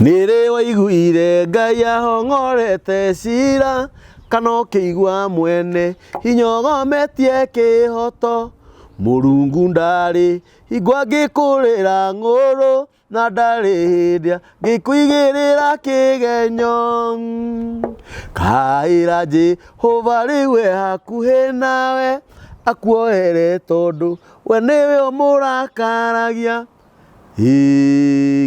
Nire waiguire Ngai ahongorete cira kana ukĩigua mwene hinyogometie kĩhoto Mũrungu ndarĩ hingwa ngĩkũrĩra ng'ũrũ na ndarĩ hĩndĩ ngĩkũigĩrĩra kĩgenyo kaĩra Jehova rĩu hakuhĩ nawe akuohere tondũ we nĩwe ũmũrakaragia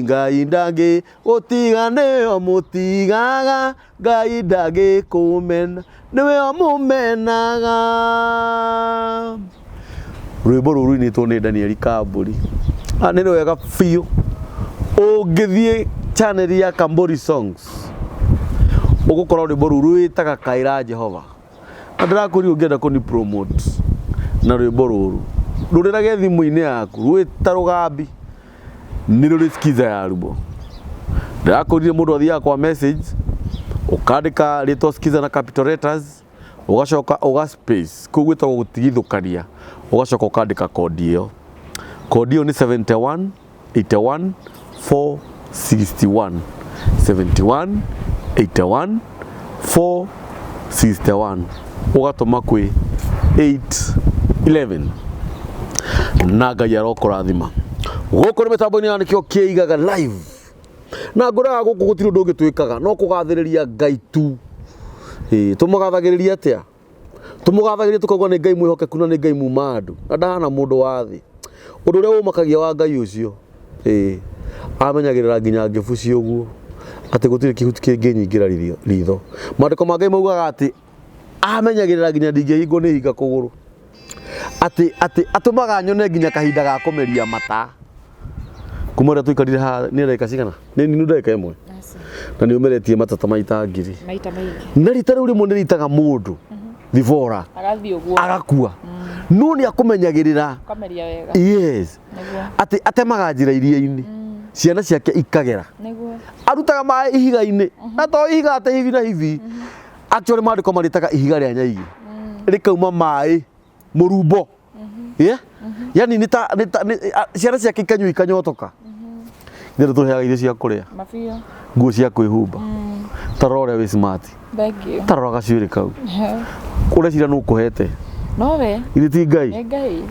Ngai ndangĩgũtiga nĩwe ũmũtigaga Ngai ndangĩkũmena nĩwe ũmũmenaga Rwĩmbo rũrũ ruinĩtwo nĩ Daniel Kambũri nĩ rwega biũ ũngĩthiĩ channel ya Kambũri Songs ũgũkora rwĩmbo rũrũ rwĩtaga Kaĩra Jehova na ndĩrakũria ũngĩenda kũni promote na rwĩmbo rũrũ rũrĩrage thimũ-inĩ yaku rwĩta rũgambi nĩ rũrĩ skiza ya rubo ndĩrakũrire mũndũ athiaga kwa message ũkandĩka rĩtwa skiza na capital letters ũgacoka ũga space kũu gwĩtagwo gũtigithũkania ũgacoka ũkandĩka kodi ĩyo nĩ 71 81 461 71 81 461 ũgatũma kwĩ 811 na Ngai arokũrathima gũkũ nĩ mĩtambo-inĩ ya nĩkĩo kĩigaga live na ngũraga gũkũ gũtirĩ ũndũ ũngĩ twĩkaga no kũgathĩrĩria Ngai tu tũmũgathagĩrĩria atĩa tũmũgathagĩrĩria tũkauga nĩ Ngai mwĩhokeku na nĩ Ngai muma andũ na ndahana mũndũ wa thĩ ũndũ ũrĩa ũmakagia wa Ngai ũcio amenyagĩrĩra nginya ngĩbu ciũguo atĩ gũtirĩ kĩhuti kĩngĩnyingĩra ritho maandĩko ma Ngai maugaga atĩ amenyagĩrĩra nginya ndingĩhingwo nĩ hinga kũgũrũ atĩ atũmaga nyone nginya kahinda ga kũmeria mata kuma rĩrĩa tũikarire haha nĩ ndagĩka cigana nĩ ninu ndagĩka ĩmwe na nĩ ũmeretie matata maita ngiri na rita rĩu rĩmwe nĩ rĩitaga mũndũ thibora agakua no nĩ akũmenyagĩrĩra yes atĩ atemaga njĩra iria-inĩ ciana ciake ikagera arutaga maĩ ihiga-inĩ na to ihiga atĩ hivi na hivi actually maandĩko marĩtaga ihiga rĩa nyaigĩ rĩkauma maĩ mũrumbo yani ciana ciake ikanyua ikanyotoka nĩ tũheaga irio cia kũrĩa nguo cia kwĩhumba tarora ũrĩa wĩ smart tarora gacuĩrĩ kau ũreciria nũ ũkũhete nowe ithe ti Ngai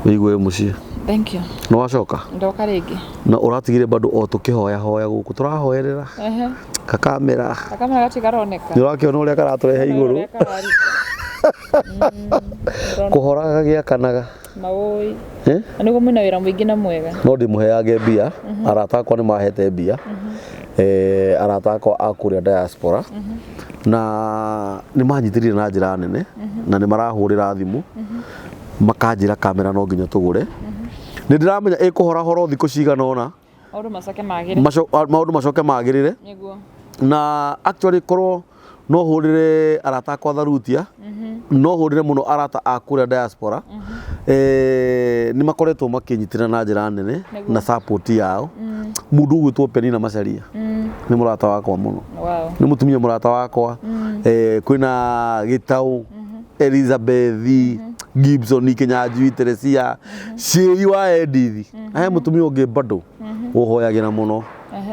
wĩigue mũciĩ thank you nĩ wacoka ndoka rĩngĩ na ũratigire bado o tũkĩhoya hoya gũkũ tũrahoerera kakamera gatigaroneka nĩ ũrakĩona ũrĩa karatũrehe igũrũ kũhora gagĩakanaga maũi nĩguo mwĩna wĩra mũingĩ na mwega no ndĩmũheage mbia arata akwa nĩ mahete mbia arata akwa a kũrĩa diaspora na nĩ manyitĩrĩire na njĩra nene na nĩ marahũrĩra thimũ makanjĩra kamera no nginya tũgũre nĩ ndĩramenya ĩkũhorahora thikũ cigana ũna maũndũ macoke magĩrĩre na actually korwo no hũrĩre arata akwa Tharutia no hũrĩre mũno arata a kũrĩa diaspora nĩ makoretwo makĩnyitĩrĩra na njĩra nene na support yao mũndũ ũgwĩtwo Penina Macharia nĩ mũrata wakwa mũno nĩ mũtumia mũrata wakwa kwĩna Gĩtaũ Elizabeth Gibson Kĩnyanjui Teresia Ciĩ wa Edith he mũtumia ũngĩ bado ũhoyagĩra mũno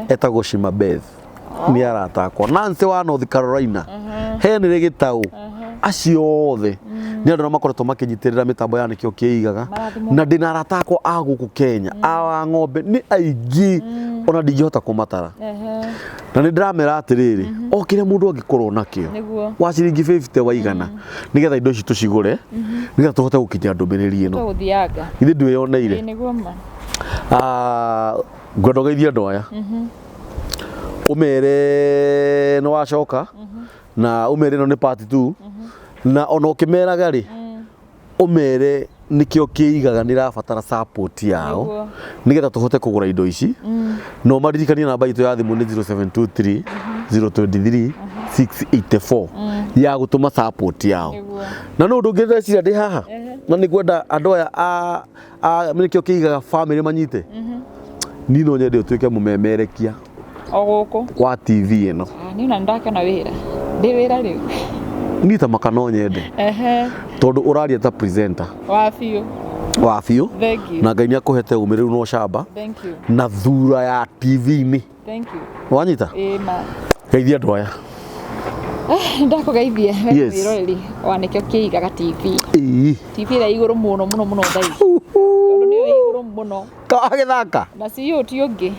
etagwo Shima Beth nĩ arata akwa Nancy wa North Carolina Henry Gĩtaũ acio othe nĩ andũ makoretwo makĩnyitĩrĩra mĩtambo ya nĩkĩo kĩigaga na ndĩna arata akwa a gũkũ Kenya a ng'ombe nĩ aingĩ ona ndingĩhota kũmatara na nĩ ndĩramera atĩrĩrĩ o kĩrĩa mũndũ angĩkorwo nakĩo wa ciringi 50 waigana nĩgetha indo ici tũcigũre nĩgetha tũhote gũkinyia ndũmĩrĩri ĩno ithe ndwĩyoneire ngwenda ũgeithie andũ aya ũmere nĩ wacoka na ũmere ĩno nĩ part 2 na ona ũkĩmeraga rĩ ũmere nĩkĩo kĩigaga nĩ ĩrabatara support yao nĩgetha tũhote kũgũra indo ici no maririkanie namba itũ ya thimũ nĩ 0723 023 684 ya gũtũma support yao na no ũndũ ũngĩreciria ndĩ haha na nĩ ngwenda andũ aya nĩkĩo kĩigaga family manyite niĩ no nyende ũtuĩke mũmemerekia o gũkũ wa TV ĩno niĩ na ndakena wĩra ndĩ wĩra rĩu niĩ ta makano nyende tondũ ũraria ta presenter wa biũ wa biũ Thank you. na Ngai nĩ akũhete ũmĩrĩru na ũcamba Thank you. na thura ya TV-inĩ Thank you. wanyita Ma. geithia andũ aya Ndakugeithie Yes. wiroreri wa nikio kiigaga TV. Ii. TV ĩrĩa igũrũ mũno thai. Tondũ nĩyo igũrũ mũno. Kagĩthaka Na CEO ti ũngĩ.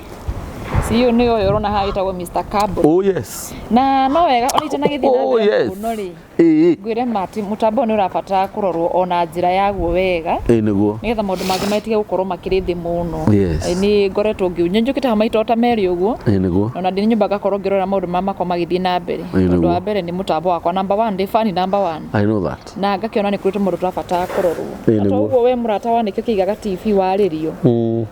CEO nĩ ũyũ ũrona haha wĩtagwo Mr. Cabo. oh yes Na no wega ona itana gĩthiĩ na Oh, mbere yes. mũno rĩ. ĩĩ Ngwĩre mati mũtambo nĩ ũrabatara kũrorwo ona njĩra yaguo wega. nĩguo Nĩgetha maũndũ mangĩ matige gũkorwo makĩrĩ thĩ mũno. Yes. Nĩ ngoretwo ngĩũnyenjũkĩte ha maita ta merĩ ũguo. nĩguo Na ndĩ nyũmba ngakorwo ngĩrora maũndũ marĩa makwa magĩthiĩ na mbere. Ũndũ wa mbere nĩ mũtambo wakwa number 1 ndĩ fan number 1. I know that Na ngakĩona nĩ kũrĩte mũndũ tũrabatara kũrorwo. Nĩguo. Na toguo we mũrata wa nĩkĩo kĩigaga TV warĩrio.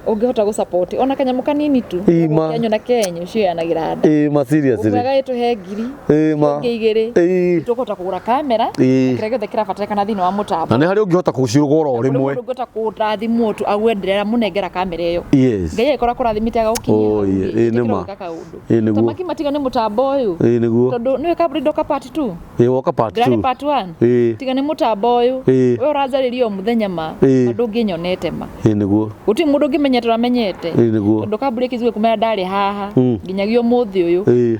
Ũngĩhota gũsupport ona kanyamũ kanini tu. Ima. Kenyo na Kenya cioyanagira nda. ma seriously Ũmwega ĩtũhe ngiri. ma Ingĩ igĩrĩ. Tũkũhota kũgũra kamera. Kĩrĩa gĩothe kĩrabatarĩkana thĩinĩ wa mũtambo. na nĩ harĩ ũngĩhota gũcirũgora o rĩmwe Mũndũ ũngĩhota kũrathimwo tu agwenderera mũnengera kamera ĩyo. yes Ngai agĩkora kũrathimĩte agagũkinyia. Oh, yeah. Nĩ ma. Nĩguo. Tamaki matiga nĩ mũtambo ũyũ. nĩguo Tondũ nĩwe kaburi ndoka part 2. woka part Ndĩrarĩ 2 part 1. ĩĩ Tiga nĩ mũtambo ũyũ. Ĩĩ. We ũranjarĩria o mũthenya ma. Ĩĩ. Andũ ngĩnyonete ma. nĩguo Gũtirĩ mũndũ ũngĩmenyete ũramenyete. nĩguo Tondũ kaburi kĩzigwe kumera ndarĩ haha. Nginyagia ũmũthĩ ũyũ.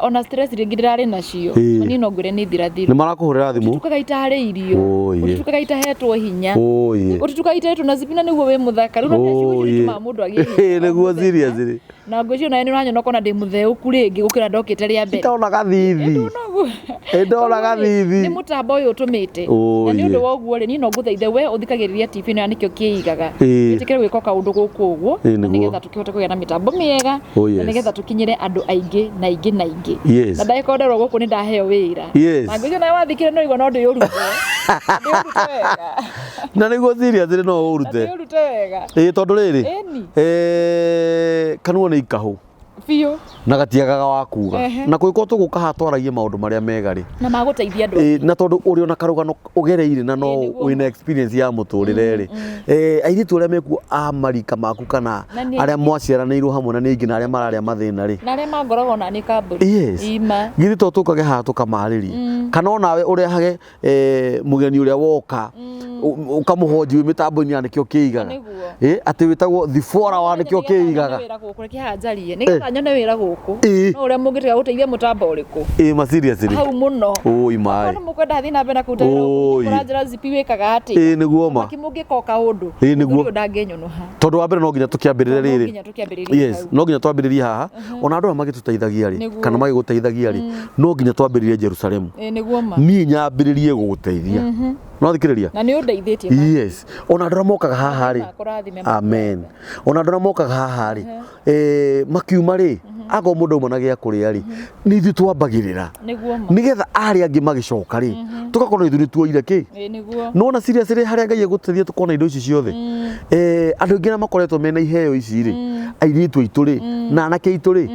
Ona stress rĩngĩ ndĩrarĩ nacio. Ĩĩ. Manino ngwĩre nĩ thirathira. nĩ marakũhũrĩra thimũ Ũtukaga itarĩ irio. Oh, yeah. Ũtukaga itahetwo hinya. oh yeah Ũtukaga itarĩtwo na zipina nĩguo wĩ mũthaka. Rĩu no oh nĩ yeah mũndũ agĩe. nĩguo seriously Na ngwĩcio nawe nĩ ũranyona kona ndĩ mũtheũku rĩngĩ gũkĩra ndokĩte rĩa mbere. ndona gathithi ndona gathithi Nĩ mũtambo ũyũ ũtũmĩte. Oh, Na nĩ ũndũ yeah. wa ũguo rĩ niĩ no ngũthaithe we ũthikagĩrĩria TV ĩno nĩkĩo kĩigaga. Ĩĩ. Wĩtĩkĩre gwĩka kaũndũ gũkũ ũguo. Ĩĩ, Na nĩguo. nĩgetha tũkĩhote kũgĩa na mĩtambo mĩega. Oh, Na yes. nĩgetha tũkinyĩre andũ aingĩ na aingĩ na aingĩ. Yes. Na ndagĩka nderwo gũkũ nĩ ndaheo wĩra. Yes. Na ngwĩcio nawe wathikĩre no igua no ndĩũrute. Ndĩũrute wega. na nĩguo seriously no ũrute Ndĩũrute wega. tondũ rĩrĩ Ĩni. kanua nĩ ikahũ Biũ. na gatiagaga wa kuga Ehe. na kũĩko tũgũka haha twaragie maũndũ marĩa mega rĩ Na magũteithia andũ aingĩ. na tondũ ũrĩ ona karũgano ũgereire na no nĩguo. wĩna experience ya mũtũrĩre rĩ airĩtu arĩa mekuo a marika maku kana Na nĩ- arĩa mwaciaranĩirwo hamwe na nĩ aingĩ na arĩa mararĩa mathĩna rĩ Na arĩa mangoragwo na nĩ kambũri. Yes. Ima. githĩ to tũkage haha tũkamarĩria kana onawe ũrehage mũgeni ũrĩa woka ũkamũhonji wĩ mĩtambo-inĩ ya nĩkĩo kĩigaga Nĩguo. atĩ wĩtagwo thibora wa nĩkĩo kĩigaga Nĩgetha nyone wĩra gũkũ. Ĩĩ. No ũrĩa mũngĩtiga gũteithia mũtambo ũrĩkũ. ma seriously Hau mũno. oi mai Nĩ mũkwenda thiĩ na mbere na kũruta Oi. wĩra mũranjĩra zipi wĩkaga atĩ. nĩguo ma Mũngĩka kaũndũ. Ĩĩ, nĩguo. Ũndũ ndangĩnyonoha. tondũ wa mbere no nginya tũkĩambĩrĩre No rĩrĩ nginya tũkĩambĩrĩrie yes hau. no nginya twambĩrĩrie haha ona andũ arĩa magĩtũteithagia rĩ Nĩguo. kana magĩgũteithagia rĩ no nginya twambĩrĩrie Jerusalemu Nĩguo ma. niĩ nyambĩrĩrie gũgũteithia no thikĩrĩria Na nĩ ũndeithĩtie. yes ona andũ arĩa mokaga haha rĩ Kũrathime. amen ona andũ arĩa mokaga haha rĩ makiuma rĩ akorwo mũndũ auma na gĩa kũrĩa rĩ nĩ ithuĩ twambagĩrĩra Nĩguo ma. nĩgetha arĩa angĩ magĩcoka rĩ tũgakorwo ithuĩ nĩ tuoire kĩ Nĩguo. nona seriously harĩa Ngai egũteithia tũkona indo ici ciothe andũ aingĩ na makoretwo mena iheo ici rĩ airĩtu aitũ rĩ na anake aitũ rĩ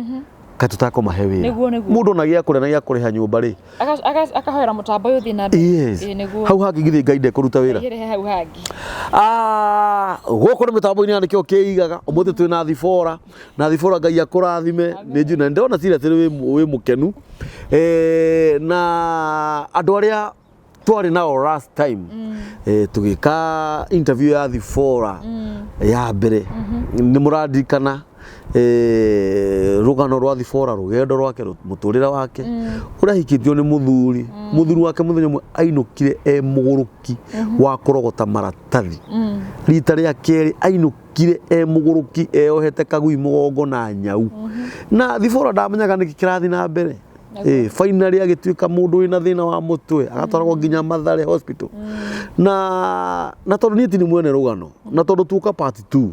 kaĩ tũtakũmahe wĩra Nĩguo, nĩguo. mũndũ ona gĩa kũrĩa na gĩa kũrĩha nyũmba rĩ Akahoera mũtambo ũyũ thiĩ na mbere. yes Nĩguo. hau hangĩ githĩ Ngai ndekũruta wĩra Rehe hau hangĩ. gũkũ nĩ mĩtambo-inĩ ya nĩkĩo kĩigaga ũmũthĩ twĩ na thibora Ngai akũrathime nĩ njũ na ndĩrona seriously wĩ mũkenu na andũ arĩa twarĩ nao last time tũgĩka interview ya thibora ya mbere nĩ mũraririkana rũgano rwa thibora rũgendo rwake mũtũrĩre wake ũrahikĩtio nĩ mũthuri wake mũthenya ũmwe ainũkire mũgũrũki wa kũrogota maratathi rita rĩa kerĩ ainũkire mũgũrũki eyohete kagui mũgongo na nyau na thibora ndamenyaga nĩkĩ kĩrathiĩ na mbere finally agĩtuĩka mũndũ wĩna thĩna wa mũtwe agatwaragwo nginya Mathare hospital na tondũ niĩ ti nĩ mwene rũgano na tondũ tuoka part 2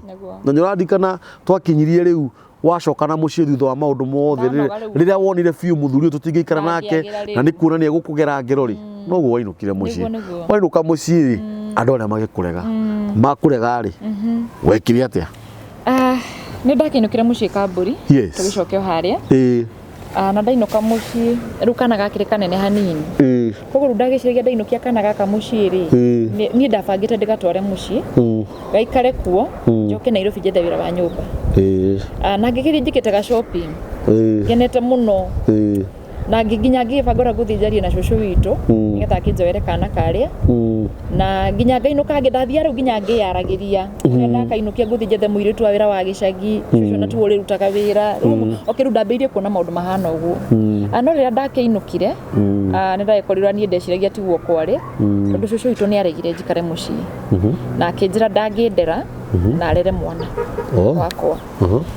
na nĩũraririkana twakinyirie rĩu wacoka na mũciĩ thutha wa maũndũ mothe rĩrĩa wonire biũ mũthuri ũyũ tũtingĩikara nake na nĩ kuona nĩ egũkũgera ngero rĩ noguo wainũkire mũciĩ wainũka mũciĩ rĩ andũ arĩa magĩkũrega makũrega rĩ wekire atĩa Nĩ ndakinũkire mũciĩ kambũri. Yes. Tũgĩcokia harĩa. ĩĩ Na ndainũka mũciĩ rĩu kana gakĩrĩ kanene hanini. Koguo rĩu ndagĩciragia ndainũkia kana gaka mũciĩ rĩ niĩ ndabangĩte ndĩgatware mũciĩ gaikare kuo njoke Nairobi njethe wĩra wa nyũmba. Na ngĩgĩthiĩ njĩkĩte ga shopping ngenete mũno na nginya ngibangora guthinjarie na cucu witu nigetha kinjoere kana karia na nginya ngainuka ngidathia riu nginya ngiyaragiria ndakainukia nguthinjethe muiritu wa wira wa gicagi cucu na tuwo rutaga wira riu ndambirie kuona maundu mahana uguo no rira ndakiinukire ni ndaikorirwa nie ndeciragia tiguo kwari tondu cucu witu ni aregire njikare mucii na akinjira ndangindera na arere mwana wakwa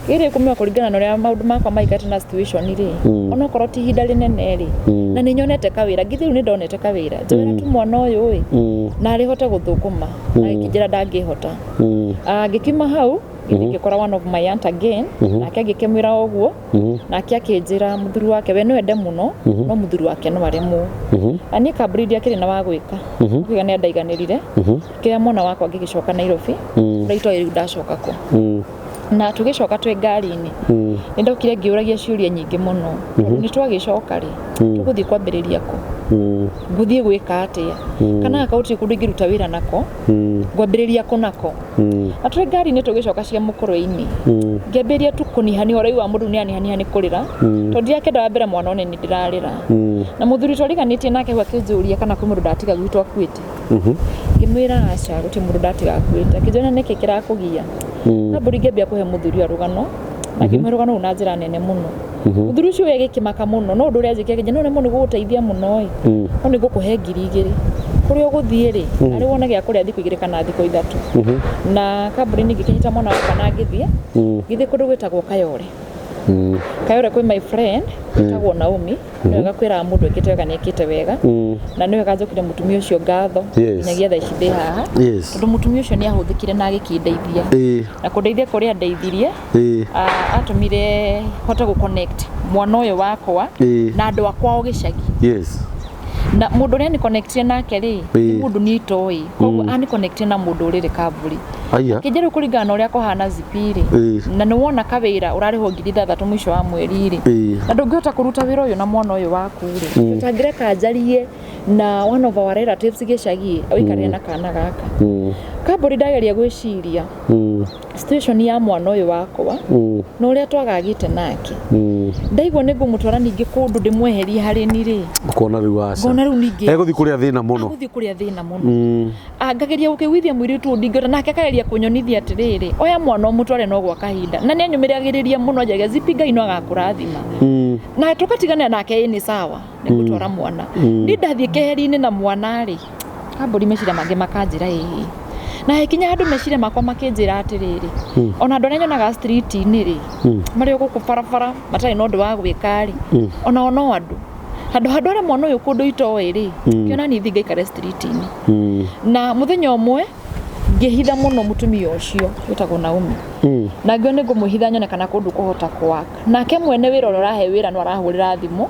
ire kumwa kuringana na ria maundu makwa maikate na situation ri ona korwo ti hinda rinene ri na ni nyonete kawira ngithiru ni ndonete kawira njwira tu mwana uyu wi na ari hota guthukuma na ikinjira ndangihota ngikima hau ngikora one of my aunt again nake ngikemwira uguo nake akinjira muthuru wake we no ende muno no muthuru wake no aremu ani kabridi akiri na wagwika kwiga ni ndaiganirire kira mwana wakwa ngigicoka Nairobi raito iri ndacoka ko na tugicoka twi ngari-ini ni ndokire ngiuragia ciuria nyingi muno ni twagicoka ri tuguthii kwambiriria ko nguthii gwika atia kana akauti kundu ngiruta wira nako ngwambiriria ko nako na twi ngari-ini tugicoka cia mukuru-ini ngiambiria tu kunihani horai wa mundu ni anihani kurira tondi yake ndawambira mwana one ni ndirarira na muthuri twariganitie nake gwa kinjuria kana kwi mundu ndatiga gwitwa akuite ngimwira aca guti mundu ndatiga akuite kijona niki kirakugia na buri ngiambia kuhe muthuri arugano na ngimwerugano una njira nene muno muthuri ucio wegikimaka muno no ndu ria njikia kinje no nemo ni guguteithia muno no ni gukuhe 2,000 kuri uguthie ri ari wona gia kuria thiku 2 kana thiku 3 na kaburi ni ngikinyita mwana wakwa na ngithie kundu gwitagwo Kayore Kayore kwi my friend etagwo Naomi niwe gakwira mundu ekite wega nekite wega na niwe gajukire mutumia ucio ngatho nyagia tha ici haha tondu mutumia ucio ni ahuthikire na agikindeithia na kundeithia kuria ndeithirie atumire hota gu connect mwana uyu wakwa na andu akwa gicagi na mundu ria ni connect nake ri mundu ni toi koguo ani connect na mundu riri kaburi kijeru kuringana uria kohana zipiri na ni wona kawira urariho 3,000 mwisho wa mweri ri na ndungihota kuruta wira uyu na mwana uyu waku ri utangire kanjarie na one of our relatives gicagi wikarire na kana gaka kaburi ndageria gwiciria situation ya mwana uyu wakwa no uria twagagite nake ndaigwa ni ngumutwara ningi kundu ndimweherie hari ni ri ukona riu waca ngona riu ningi eguthi kuria thina muno ngageria gukigwithia mwiri tu ndingota nake akageria kunyonithia atiriri oya mwana umutware no gwa kahinda na ni anyumiragiriria muno njage zipi Ngai no agakurathima na tukatigana nake ni sawa ni gutwara mwana ni ndathie keheri-ini na mwana ri kaburi mecira mangi makanjira hihi na hekinya andu mecire makwa makinjira atiriri ona andu nyonaga street-ini ri mari guku barabara matari no ndu wa gwika ri ona no andu handu ara mwana uyu kundu itoe ri kiona ni thinga ikare street-ini na muthenya umwe ngihitha muno mutumia ucio witagwo Naomi na ngio ni ngumuhitha nyone kana kundu kuhota kwaka nake mwene wira urahe wira no arahurira thimu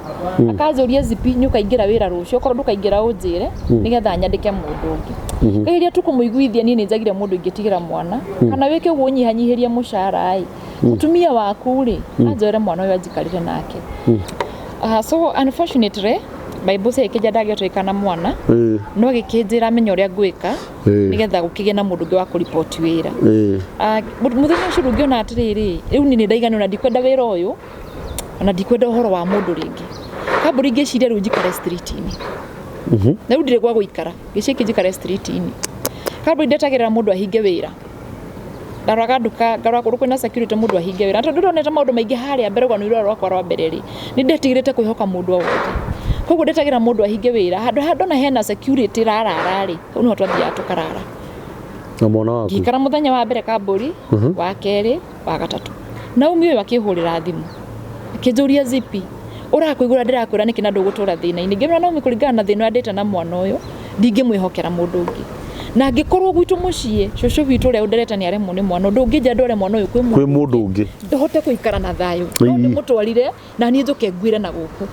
akajuria zipi nyuka ingira wira rucio korwo ndukaingira unjire nigetha nyandike mundu ungi kairia tukumuiguithia ni njagire mundu ingitigira mwana kana wike uguo nyihanyihiria mushara ai mutumia waku ri anjore mwana uyu ajikarire nake so unfortunately Bible say kija ndagiotoikana mwana no gikinjira menya uria gwika nigetha gukige na mundu ngi wa ku report wira muthenya ucio rungiona atiriri riu ni ndaigana na ndikwenda wira uyu ona ndikwenda uhoro wa mundu ringi kaburi ngiciria riu njikare street-ini na riu ndire gwa guikara ngiciria njikare street-ini kaburi ndetagirira mundu ahinge wira ndaroga nduka ngarwa kundu kwina security mundu ahinge wira tondu ndonete maundu maingi haria mbere gwa nwira rwakwa rwa mbere ri ni ndetigirite kwihoka mundu o wothe koguo ndetagira mundu ahinge wira handu na hena security rarara ri no twathia tukarara na mwana waku ngikara muthenya wa mbere kaburi wa keri wa gatatu Naomi uyu akihurira thimu akijuria zipi urakwigura ndirakwira niki na ndugutura thina-ini ngimra Naomi kuringana na thina ndeta na mwana uyu ndingimwihokera mundu ungi na ngikorwo gwitu mucie cucu witu ria ndereta ni aremwo ni mwana ndungija ndore mwana uyu kwi mundu ungi ndohote kuikara na thayu no ndimutwarire na ni njuke ngwire na guku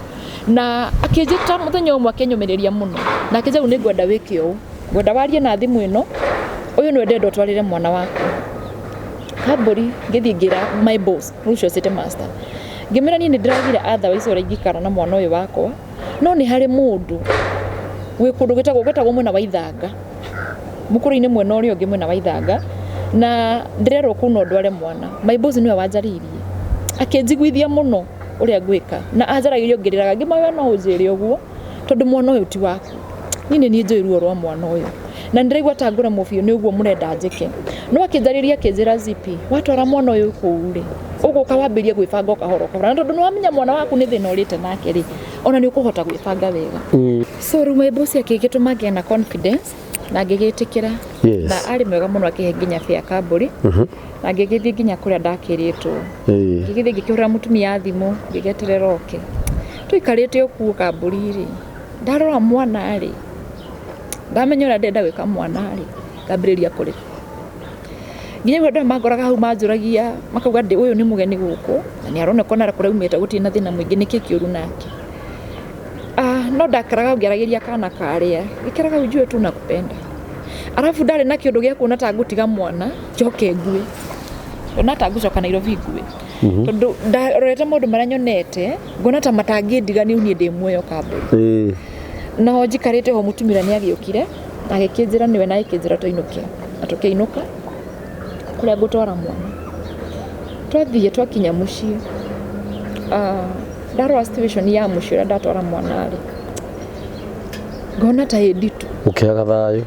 na akijita muthenya umwe akenyumiriria muno na akija ni ngwenda wiki u ngwenda warie na thimu ino uyu ni ndendo twarire mwana waku kaburi ngithii ngira my boss Lucio City Master ngimira ni ndiragire otherwise ora ingikara na mwana uyu wakwa no ni hari mundu wi kundu gwetagwo mwena wa Ithanga mukuru-ini mwena urio ungi mwena wa Ithanga na ndirerwo kuno ndware mwana my boss niwe wanjaririe akinjiguithia muno uria ngwika na ajaragirio ngiriraga ngimaya no unjire uguo tondu mwana uyu ti waku nini ni njoi ruo rwa mwana uyu na ndiraigua ta ngura mufio ni uguo murenda njike no akinjariria kinjira zipi watwara mwana uyu kuure uguka wambirie gwibanga ukahoro kahora tondu no amenya mwana waku ni thina urite nake ri ona ni ukuhota gwibanga wega so rume bosi akigituma ngia na confidence na ngigitikira na ari mwega muno akihe nginya fia kamburi na ngigithii nginya kuria ndakiritwo ngigithii ngikihura mutumia thimu ngigeterera oke tuikarite okuo kamburi ri ndarora mwana ri ndamenya ura ndenda gwika mwana ri ngambiriria kuri nginya wenda magoraga hau manjuragia makauga ndi uyu ni mugeni guku na ni aronekana kuraumite gutina thina mwingi niki kiuru nake no ndakaraga ngerageria kana karia gikeraga ujue tu nakupenda arafu ndari na kiundu gia kuona ta ngutiga mwana njoke ngue ona ta ngucoka Nairobi ngue tondu ndarorete maundu maria nyonete ngona ta matangindigani unie ndi muoyo kamburi no njikarite ho mutumira ni agiukire na gikinjira niwe na gikinjira tuinuke na tukiinuka kuria ngutwara mwana twathie twakinya mucii ndarora situation ya mucii uria ndatwara mwana ri ngona ta editu ukiaga thayo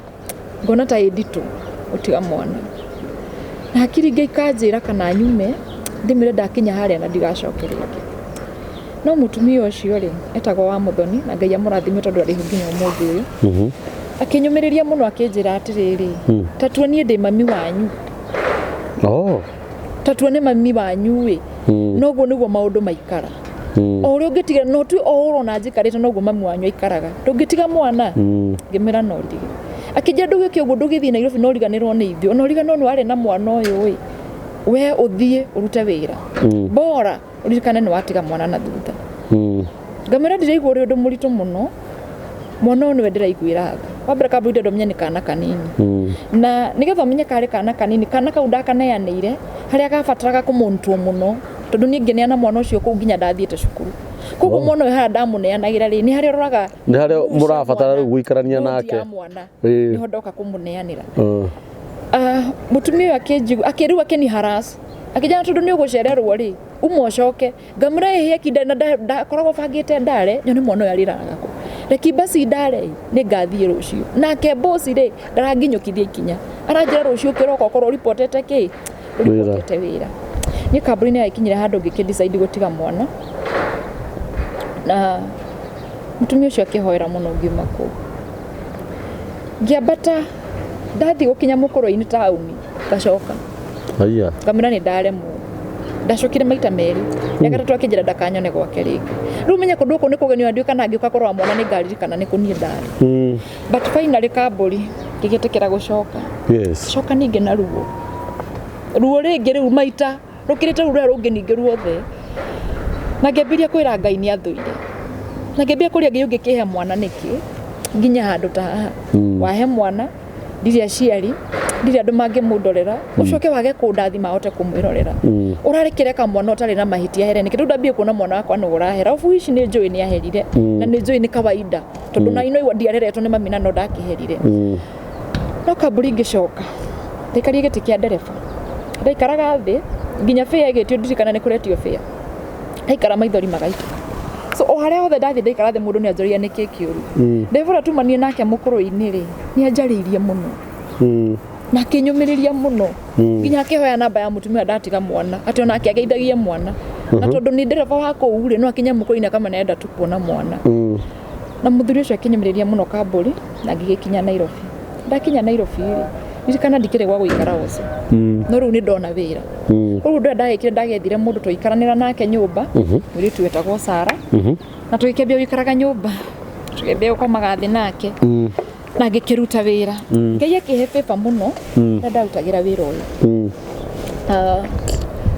ngona ta editu utiga mwana na hakiri ngikanjira kana nyume ndimire ndakinya haria na ndigacoke ringi no mutumia ucio ri etagwo wa Muthoni na Ngai amurathime tondu ari nginya umuthi uyu akinyumiriria muno akinjira atiriri tatuonie ndi mami wanyu tatuone mami wanyu wi noguo niguo maundu maikara ori ungitiga no tu urona njikarite noguo mami wanyu aikaraga ndungitiga mwana ngimira no ndige akija ndugike uguo ndugithi Nairobi no riganirwo ni ithio no riganirwo ni ari na mwana uyu wi we uthie urute wira bora urikane ni watiga mwana na thutha ngamira ndiraigua uri undu muritu muno mwana uyu ndiraiguira tha wambere kaburi ndomenya ni kana kanini na nigetha menye kari kana kanini kana kau ndakaneanire haria gabataraga kumuntwo muno tondu ni ngeneana mwana ucio kuu nginya ndathiite cukuru koguo mwana uyu hara ndamuneanagira ri ni haria roraga ni haria murabatara riu guikarania nake ni hondoka kumuneanira mutumia uyu akiriu akini haras akijana tondu ni ugucererwo ri umocoke ngamura ihia kinda na koragwo bangite ndare nyone mwana uyu ariraga ko reki basi ndare ni ngathie rucio nake boss ri ndaranginyukithia ikinya aranjira rucio kiroko korwo reportete ki reportete wira ni kamburi ni aikinyira handu ngikidecide gutiga mwana na mutumia ucio akihoera muno ngima ku ngiambata ndathi gukinya mukuru-ini tauni ngacoka aya ngamira ni ndaremwo ndacokire maita meri ya gatatu akinjira ndakanyone gwake ringi riu menya kundu ku ni kugenio ndio kana ngiuka korwa mwana ni ngaririkana ni kunie ndari but finally kamburi ngigitikira gucoka coka ningi na ruo ringi riu maita rukirite ruo rungi ningi ruothe na ngiambiria kwira Ngai ni athuire na ngiambia kuria Ngai ungikihe mwana niki nginya handu ta haha wahe mwana ndiri aciari ndiri andu mangimundorera ucoke wage kundathima hote kumwirorera urarekereka mwana utari na mahitia here niki ndambie kuona mwana wakwa no urahera ufu ici ni njui ni aherire na ni njui ni kawaida tondu na ino ndiareretwo ni mami na no ndakiherire no kamburi ngicoka ndikarie giti kia ndereba ndaikaraga thi nginya fare igitio ndirikana ni kuretio fare ndaikara maithori magaita so o haria hothe ndathi ndaikara thi mundu ni anjoria ni kikiuru ndevura tumanie nake mukuru-ini ri ni anjariirie muno na kinyumiriria muno nginya akihoya namba ya mutumia ndatiga mwana ati ona akiageithagia mwana na tondu ni ndereba wa kuu ri no akinya mukuru-ini kama nenda tu kuona mwana na muthuri ucio akinyumiriria muno kamburi na ngigikinya Nairobi ndakinya Nairobi ri ndikana ndikire gwa guikara ucio no riu ni ndona wira koguo ndagikire ndagethire mundu tuikaranira nake nyumba muri tuetagwo Sara na tuikebia wikaraga nyumba tukebia ukomaga thi nake na ngikiruta wira Ngai akihe pepa muno na ndarutagira wira uyu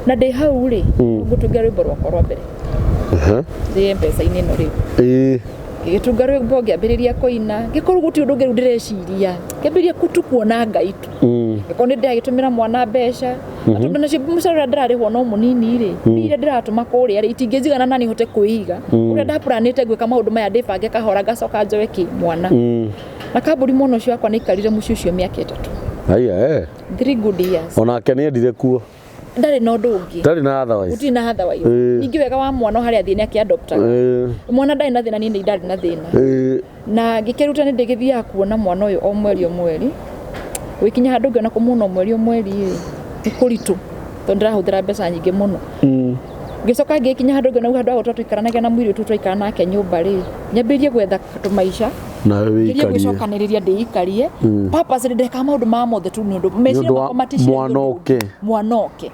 na ndi hau ri ngutunga rwimbo rwakwa rwa mbere ndi mpesa-ini no riu gitunga rwimbo ngiambiriria kuina ngikuru guti undu ngiru ndireciria ngiambiriria kuona Ngai tu ngikoni ndagitumira mwana mbeca atondu nacio mucara ndararihwo no munini ri ire ndiratuma kuria ri itingijigana nani hote kuiga uria ndaplanite gwika maundu maya ndibange kahora ngacoka njoe ki mwana na kamburi muno ucio akwa ni ikarire muci ucio miaka 3 aya 3 good years onake ni endire kuo ndari no ndungi ndari na otherwise uti na otherwise ningi wega wa mwana hari athina ki adopt mwana ndari na thina ni ndari na thina na ngikiruta ni ndigithia kuona mwana uyu o mweri wikinya handu ngiona kumuna o mweri ikuritu to ndirahuthira mbeca nyingi muno ngicoka ngikinya handu ngiona handu agotwa twikaranagia na mwiri tu twaikara nake nyumba ri nyambirie gwetha tumaisha na wewe ikarie gwicokaniriria ndiikarie papa sire ndeka maundu ma mothe tu nundu meciria makoma mwanoke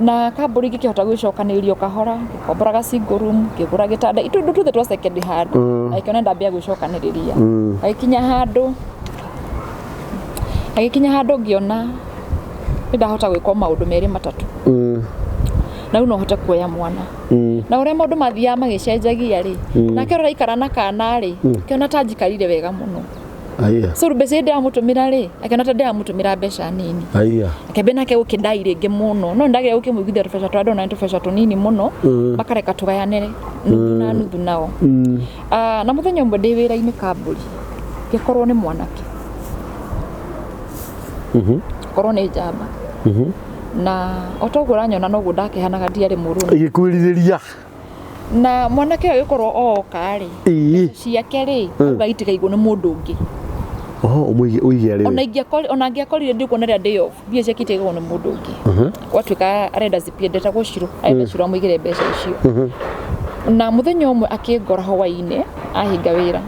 na kamburi ngikihota gwicokanirio kahora ngikombora single room ngigura gitanda itundu tuthe twa second hand aikiona ndambia gwicokaniria agikinya handu ngiona ndahota gwika maundu meri matatu na uno hote kuoya mwana na uria maundu mathia magicenjagia ri na kerora ikara na kana ri kiona tanjikarire wega muno so rubese ndamutumira ri akiona ta ndamutumira mbeca nini akebe nake ukindai ringi muno no ndagira ukimwigithia tubesha twa ndona tubesha tunini muno bakareka tugayanire nuthu nao na muthenya umwe ndi wira-ini kamburi gikorwo ni mwanake korwo ni njamba na otogura nyona nogu ndakehanaga ndiari muruni igikwiririria na mwanake uyu gikorwo o kari ciake ri agaitika igwo ni mundu ungi uige ari ona ngiakorire ndikuona ria day off bia ciakite igwo ni mundu ungi gwatuika arenda zipiendeta guciro arenda ciro amwigire mbeca icio na muthenya umwe akingora hwaini ahinga wira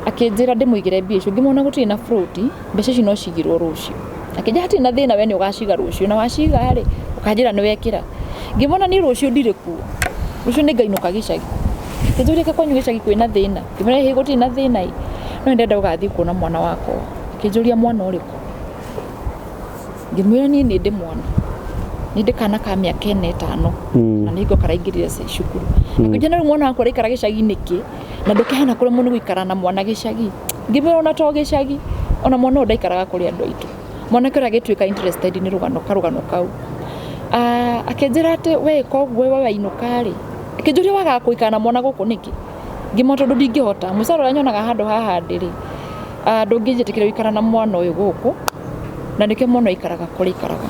akinjira ndimwigire mbia icio ngimona gutiri na fruit mbeca ici no cigirwo rucio akija hati na thina we ni ugaciga rucio na waciga ri ukanjira ni wekira ngimona ni rucio ndire ku rucio ni ngainuka gicagi kijurika kwanyu gicagi kwina thina ngimona hi gutiri na thina no ndenda ugathi kuona mwana wako kijuria mwana uriku ngimwira ni ndi mwana ni ndikana ka miaka 5 na nigo karaingirire cukuru akija na mwana wako rikara gicagi niki na ndukihana kure muno gwikara na mwana gicagi ngimwira ona to gicagi ona mwana ndaikaraga kuri andu aitu mwana kira gituika interested ni rugano kau akenjira ati we kogwe we wainuka ri akenjuria waga kuikana mwana guku niki ngimoto ndingihota musaro yanyonaga handu haha ndiri ndungijitikira ikara na mwana uyu guku na nike mwana ikaraga kuri ikaraga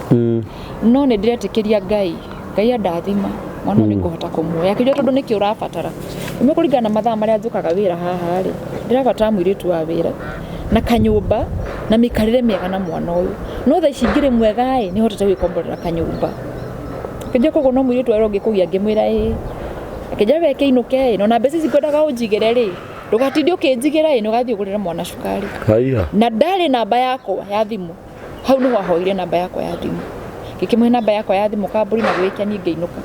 no ni ndiretikiria ngai andathima mwana ni kuhota kumuoya akijua tondu niki urabatara ime kuringana mathaa maria njukaga wira haha ri ndirabatara mwiritu wa wira na kanyumba na mikarire miega na mwana uyu no tha ici ngire mwega ni hotete gwikomborera kanyumba kije kogo no mwiritu wero ngikugia ngimwira akija weke inuke no na mbeca cikwendaga unjigire ri ndugatindi ukinjigira no gathie ugurira mwana cukari na ndari namba yako ya thimu hau no wahoire namba yako ya thimu gikimwe namba yako ya thimu kamburi na gwikia ni ngeinuka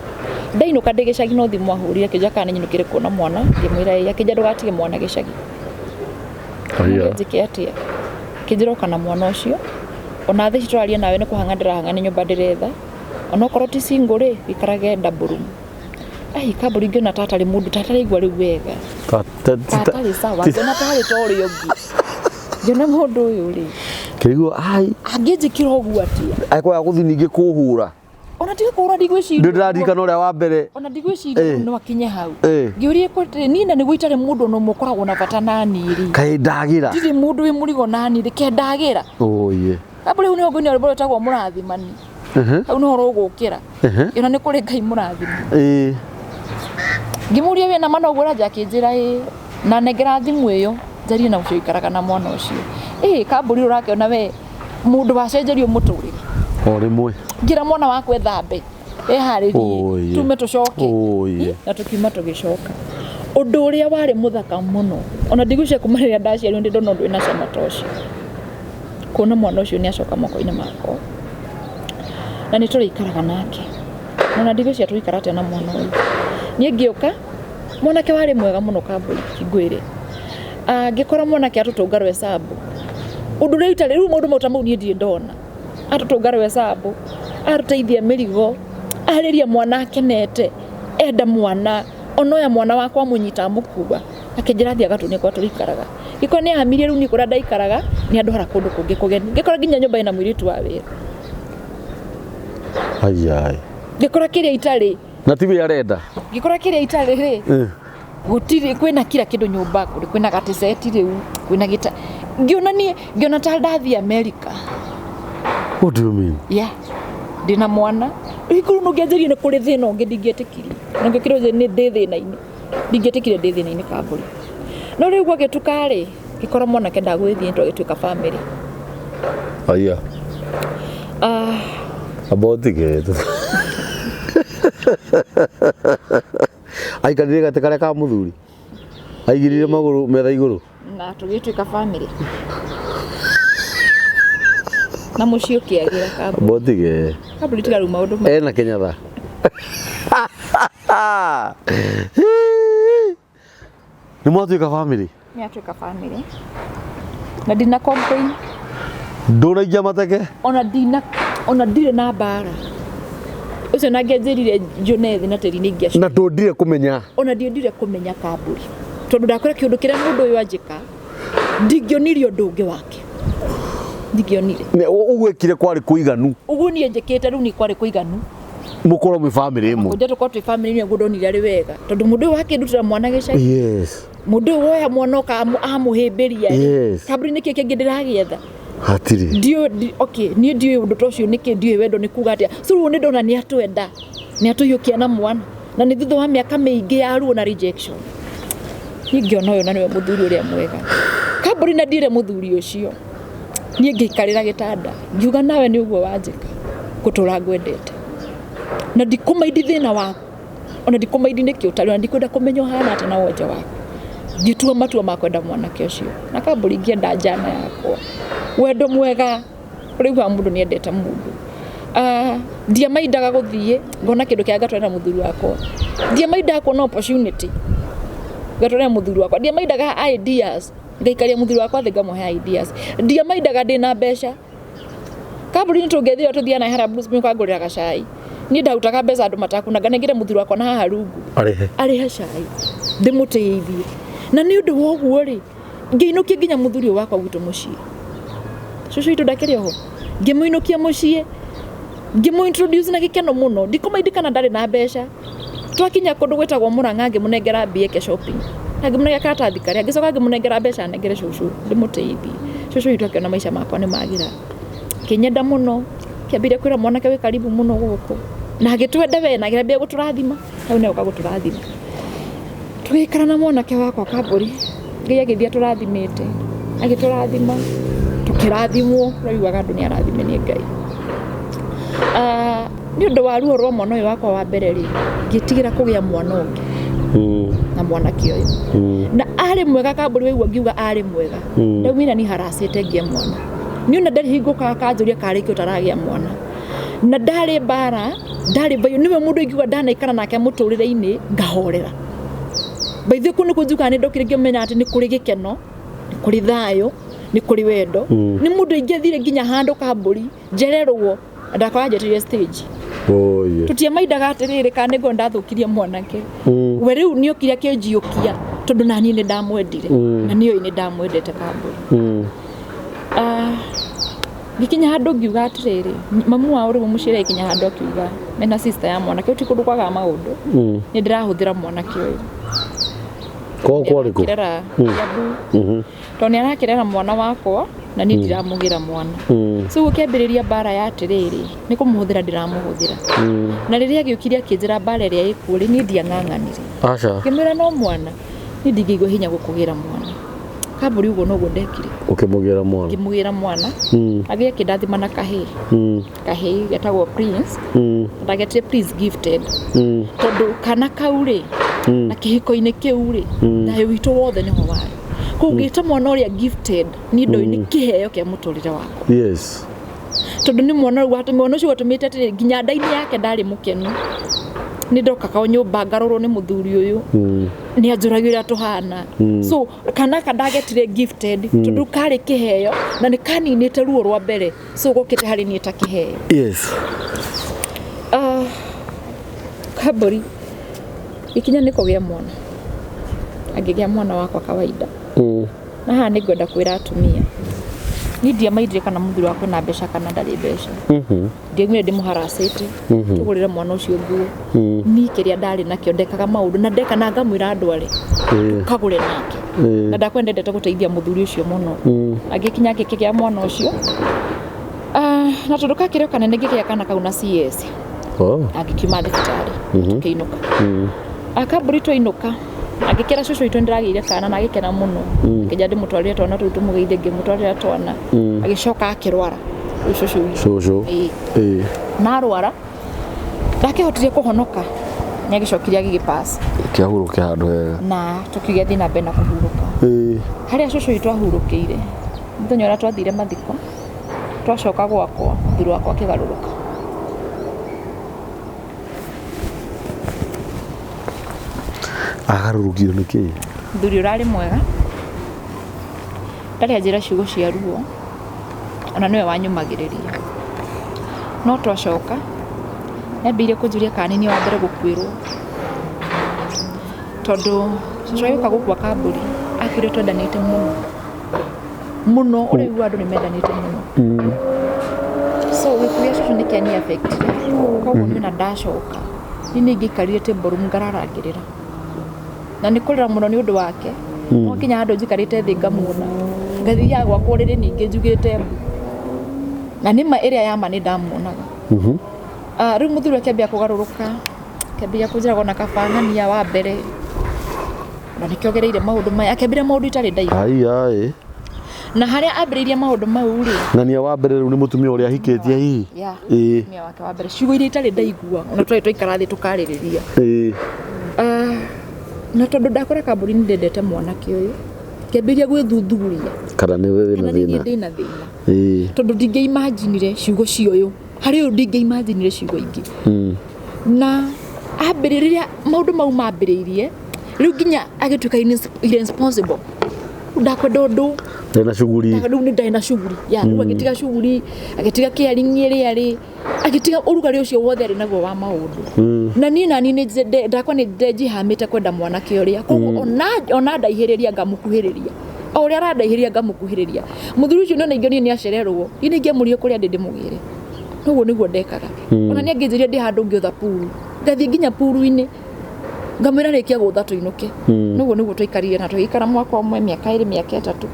ndainuka ndigicagi no thimu ahurire kija kana nyinukire kuona mwana ngimwira akija ndugatige mwana gicagi njike atia kijiroka na mwana ucio ona thi citwaria nawe ni kuhanga ndirahanga ni nyumba ndiretha ona korwo ti single ri ikarage double ai kaburi ngina tata ri mundu tata ri igwa ri wega tata ri sawa ngina tari tori yogi ngina mundu uyu ri kirigwo ai angijikira ogwa atia aikoya guthi ningi kuhura ona tiga kuhura ndigwiciria ndirarikana uria wa mbere ona ndigwiciria no akinye hau ngiurie ko nina ni gwitare mundu no mukoragwo na bata nani ri kai ndagira ndiri mundu wi murigo nani ri ke ndagira oye kaburi uni ogoni ori borotagwo murathimani au no rogukira ina ni kuri ngai murathimi ngimurie we na mano gura jakinjira na negera thimu iyo njari na ucio ikaraga na mwana ucio kamburi urakiona we mundu wacenjerio muturire o rimwe ngira mwana wakwe thambe haririe tume tucoke na tukiuma tugicoka undu uria wari muthaka muno ona ndigwicia kumarira ndaciario ndi ndona undu ina cama tocio kuona mwana ucio ni acoka moko-ini makwa na ni turi ikaraga nake ona ndigwicia tuikarate na mwana uyu nie ngioka mwanake wari mwega muno kamburi kingwire ngikora mwanake atutungarwe sabu undu ri itare ru mundu mutamu ni ndie ndona atutungarwe sabu aruteithia mirigo ariria mwana akenete enda mwana onoya mwana wakwa munyita mukuba akinjira thia gatunia kwa turikaraga giko ni amirie ru ni kura ndaikaraga ni andu hara kundu kungi kugeni gikora ginya nyumba ina mwiritu wa wira ayai gikora kiria itari na tibi arenda gikora kiria itari ri gutiri kwina kila kindu nyumba kuri kwina gatiseti riu kwina gita ngiona ta ndathi America. What do you mean? Yeah. ndina mwana ikuru no ngejerie ne kuri thina ungi ndingietikiri na ngikiro je ni ndi thina-ini ndingietikire ndi thina-ini Kamburi no riu gwagetukari gikora mwana kenda gwithie ndo gituika family aya abotige aikarire gate karia ka muthuri aigirire maguru metha iguru na tugituika family na mucio kiagira Kamburi abotige Kamburi tigaru maundu ena Kenyatha ni mwatuika family ni atuika family na dina complain nduraija mateke ona ndire na bara ucio na ngenjerire Jonethi na teri ningia na ndondire kumenya ona ndire kumenya Kamburi tondu ndakora kiundu kiria mundu uyu anjika ndingionire undu ungi wake ndingionire ugwikire kwari kuiganu ugu nie njikite riu ni kwari kuiganu mukoro mu family imwe kunja tukoro twi family ni ngudonire ari wega tondu mundu wake ndutira mwana gicagi yes mundu woya mwana ka amuhimbiria yes Kamburi niki kingi ndiragietha hatiri okay ni ndio undu tocio niki ndio wendo ni kuga atia so ni ndona ni atwenda ni atuyukia na mwana na ni thutha wa miaka mingi ya ruo na rejection ningiona uyu na niwe muthuri uria mwega Kamburi na ndire muthuri ucio ni ngikarira gitanda ngiuga nawe ni uguo wanjika gutura ngwendete na ndikumaidi thina waku ona ndikumaidi niki utari na ndikwenda kumenya hana ata na wonja waku ngitua matua makwenda mwanake ucio na Kamburi ngienda njana yakwa wendo mwega urigwa mundu ni endete mundu ndia maidaga guthie ngona kindu kia gatwena muthuri wakwa ndia maidaga kuona opportunity gatwena muthuri wakwa ndia maidaga ideas ngaikaria muthuri wakwa thiga muhe ideas ndia maidaga ndina mbeca Kamburi ni tungethio tuthia na hera blues kwa ngurira gacai ni ndautaga mbeca andu matakunaga nengire muthuri wakwa na haha rungu arihe cai ndimutithie na ni undu woguo ri ngiinukia nginya muthuri wakwa gwitu mucii cucu itu ndakiri ho ngimuinukia mucii ngimuintroduce na gikeno muno ndikumaidikana ndari na mbeca twakinya kundu gwetagwo Murang'a ngimunengera bieke shopping ngimunengera karatathi karia ngicoka ngimunengera mbeca nengere cucu ndimutithie cucu itu akiona maisha makwa ni magira kinyenda muno kiambire kwira mwanake wi karibu muno guku na agitwenda we na ngirambia guturathima au ne ukaguturathima twikara na mwanake wakwa Kamburi ngai agithia turathimite agiturathima tukirathimwo raiwaga andu ni arathime ni Ngai ni undu wa ruo rwa mwana uyu wakwa wa mbere ri ngitigira kugia mwana ungi na mwanake uyu na ari mwega Kamburi waigua ngiuga ari mwega ndaumina ni haracite ngie mwana ni una ndari hinguka kanjuria kariki utaragia mwana na ndari bara ndari bayo niwe mundu ingiuga ndanaikara nake muturire-ini ngahorera baithio kunu kunjuka ni ndokire ngimenya ati ni kuri gikeno ni kuri thayo ni kuri wendo ni mundu ingethire nginya handu Kamburi njererwo ndakora njetirie stage tutia maidaga atiriri kana nigo ndathukirie mwanake we riu ni okiria kinjiukia tondu nani ni ndamwendire na niyo ni ndamwendete Kamburi gikinya handu ngiuga atiriri mamu wa uri mucire gikinya handu akiuga mena sister ya mwanake uti kundu kwaga maundu ni ndirahuthira mwanake uyu kwa riku kirera yabu toni arakirera mwana wakwa na ni ndiramugira mwana so ukiambiriria bara ya atiriri ni kumuhuthira ndiramuhuthira na riria giukiria kinjira bara ria ikuri ni ndiang'ang'anire acha kimira no mwana ni ndingigo hinya gukugira mwana Kamburi ugo no gondekire ukimugira mwana agia kidathima na kahii getagwo Prince ndagetire Prince gifted tondu kana kauri na kihiko-ini kiuri thayo witu wothe niho wari kugita mwana uria gifted ni ndo ni kiheo kia muturire wako yes tondu ni mwana ucio watumite atiri nginya ndaini yake ndari mukenu ni ndoka ka nyumba ngarorwo ni muthuri uyu ni anjuragira tuhana so kana kandagetire gifted tondu kari kiheo na ni kaninite ruo rwa mbere so gukite hari ni ta kiheo yes Kamburi ikinya niko gia mwana agigia mwana wakwa kawaida na haha ni ngwenda kwira atumia ni ndia maidire kana muthuri wakwa na mbeca kana ndari mbeca ndigwire ndimuharacite tugurire mwana ucio nguo ni kiria ndari nakio ndekaga maundu na ndeka na ngamwira ndware kagure nake na ndakwendete guteithia muthuri ucio muno agikinya gikigia mwana ucio na tondu kakire kanene ngĩgĩa kana kau na CS agĩkiuma thibitarĩ tũkĩinũka Kambũri twainũka agĩkĩra cũcũ witũ nĩndĩragĩire kana na agĩkena mũno ngĩnja ndĩmũtwarĩre twana tũu tũmũgeithie ngĩmũtwarĩra twana agĩcoka akĩrwara cũcũ na arwara ndakĩhotire kũhonoka nĩagĩcokire agĩgĩpass kĩahurũke handũ hega na tũkiuga thiĩ na mbere na kũhurũka harĩa cũcũ witũ ahurũkĩire mũthenya ũrĩa twathire mathiko twacoka gwakwa mũthuri wakwa akĩgarũrũka agarũrũkire nĩkĩ mũthuri ũrarĩ mwega ndarĩ anjĩra ciugo cia ruo ona nĩwe wanyumagĩrĩria no twacoka nĩambĩire kũnjũria kana nĩ wa mbere gũkuĩrwo tondũ cũcũ agĩũka gũkua Kambũri akwĩrwo twendanĩte mũno ũrĩa igua andũ nĩmendanĩte mũno so gĩkuũ gĩa cũcũ nĩkĩani affectire koguo niĩ ona ndacoka niĩ nĩingĩikarire table ngararangĩrĩra na nĩ kũrĩra mũno nĩ ũndũ wake no nginya handũ njikarĩte thĩ ngamuona ngathiaga gwakwa ũrĩrĩ ningĩ njugĩte mbu na nĩma ĩrĩa yama nĩ ndamuonaga rĩu mũthuri akĩambia kũgarũrũka akĩambia kũnjĩraga ona kabang'ania wa mbere na nĩkĩogereire maũndũ maya akĩambĩrĩria maũndũ itarĩ ndaihu na harĩa ambĩrĩirie maũndũ mau rĩ ng'ania wa mbere rĩu nĩ mũtumia ũrĩa ahikĩtie hihi mũtumia wake wa mbere ciugo iria itarĩ ndaigua ona twarĩ twaikara thĩ tũkarĩrĩria na tondũ ndakora Kambũri nĩ ndendete mwanake ũyũ kĩambĩrĩria gwĩthuthuria kana nĩ wewe na thĩna tondũ ndingĩimaginire ciugo ciũyũ harĩ ũyũ ndingĩimaginire ciugo ingĩ na ambĩrĩria maũndũ mau mambĩrĩirie rĩu nginya agĩtuĩka irresponsible ndakwenda ũndũ ndena shughuli rĩu nĩ ndarĩ na shughuli rĩu agĩtiga shughuli agĩtiga caring ĩrĩa arĩ agĩtiga ũrugarĩ ũcio wothe arĩ naguo wa maũndũ na niĩ nani ndakwa nĩ ndenjihamĩte kwenda mwanake ũrĩa koguo ona ndaihĩrĩria ngamũkuhĩrĩria o ũrĩa arandaihĩrĩria ngamũkuhĩrĩria mũthuri ũcio nĩ ingĩ nĩ acererwo niĩ nĩ ingĩamũrire kũrĩa ndĩ ndĩmũgĩre noguo nĩguo ndekaga ona nĩ angĩnjĩria ndĩ handũ ngĩotha puru ngathiĩ nginya puru-inĩ ngamwĩra rĩkia gũtha tũinũke noguo nĩguo tũikarire na tũgĩikara mwaka ũmwe mĩaka ĩrĩ mĩaka ĩtatũ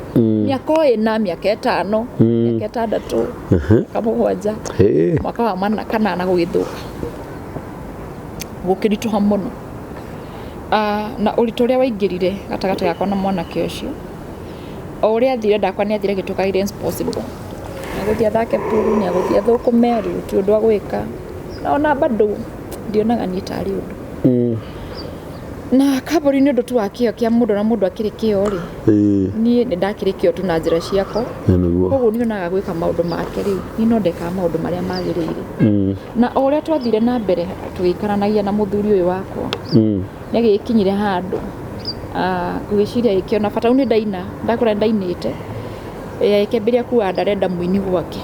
mĩaka ĩna mĩaka ĩtano mĩaka ĩtandatũ mĩaka mũgwanja mwaka wa kanana gũgĩthũka gũkĩritũha mũno na ũritũ ũrĩa waingĩrire gatagatĩ gakwa na mwanake ũcio o ũrĩa athire ndakwa nĩ athire agĩtuĩka irresponsible nĩagũthiĩ athake puru nĩagũthiĩ athũkũme rĩu ti ũndũ wa gwĩka na ona bado ndionaga niĩ tarĩ ũndũ na Kambũri nĩ ũndũ tu wa kĩo kĩa mũndũ na mũndũ akĩrĩ kĩo rĩ niĩ nĩ ndakĩrĩ kĩo tu na njĩra ciakwa koguo niĩ onaga gwĩka maũndũ make rĩu niĩ no ndekaga maũndũ marĩa magĩrĩire na o ũrĩa twathire na mbere tũgĩikaranagia na mũthuri ũyũ wakwa nĩ agĩkinyire handũ ngwĩciria ĩkĩona bata rĩu nĩ ndaina ndakora ndainĩte akĩambĩrĩria kuga ndarenda mũini gwake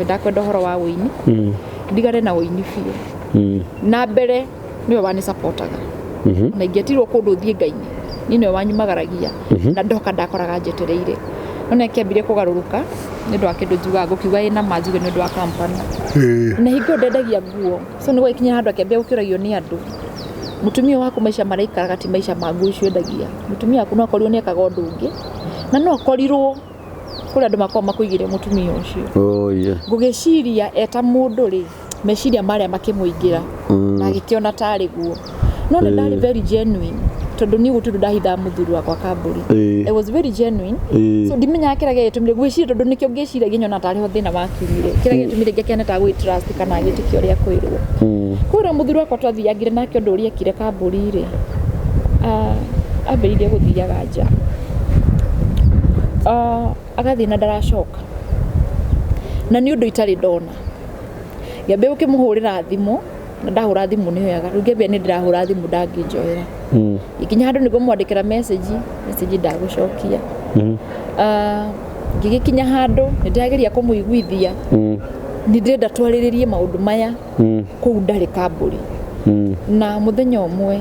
ndakwenda ũhoro wa ũini ndigare na ũini biũ na mbere nĩwe wani supportaga na ingĩatirwo kũndũ thiĩ Ngai-inĩ niĩ nĩwe wanyumagaragia na ndoka ndakoraga njetereire no nĩ akĩambirie kũgarũrũka nĩ ũndũ wa kĩndũ njugaga ngũkiuga ĩna manjuge nĩ ũndũ wa kampani na hingo ndendagia nguo so nĩ gwakinya handũ akĩambia gũkĩũragio nĩ andũ mũtumia waku maica maraikaraga ti maica ma nguo icio endagia mũtumia waku no akorirwo nĩ ekaga ũndũ ũngĩ na no akorirwo kũrĩ andũ makoragwo makũigĩire mũtumia ũcio ngũgĩciria eta mũndũ rĩ meciria marĩa makĩmũingĩra na agĩkĩona tarĩ guo no nĩ ndarĩ very genuine tondũ niĩ gũtirĩ ndahitha mũthuri wakwa Kambũri it was very genuine so ndimenyaga kĩrĩa gĩatũmire gwĩciria tondũ nĩkĩo ngĩciragia nyona tarĩ ho thĩna wakiumire kĩrĩa gĩatũmire ngĩkene ta gwĩtrust kana gĩtĩkio ũrĩa kwĩrwo kũrĩa mũthuri wakwa twathiagire nake ũndũ ũrĩa ekire Kambũri rĩ ambĩrĩirie gũthiaga nja agathiĩ na ndaracoka na nĩ ũndũ itarĩ ndona ngĩambia gũkĩmũhũrĩra thimũ na ndahũra thimũ nĩ hoyaga rĩu ngĩambia nĩ ndĩrahũra thimũ ndangĩnjoera ikinya handũ nĩguo mwandĩkĩra message ndagũcokia ngĩgĩkinya handũ nĩ ndĩrageria kũmũiguithia nĩ ndĩrenda twarĩrĩrie maũndũ maya kũu ndarĩ Kambũri na mũthenya ũmwe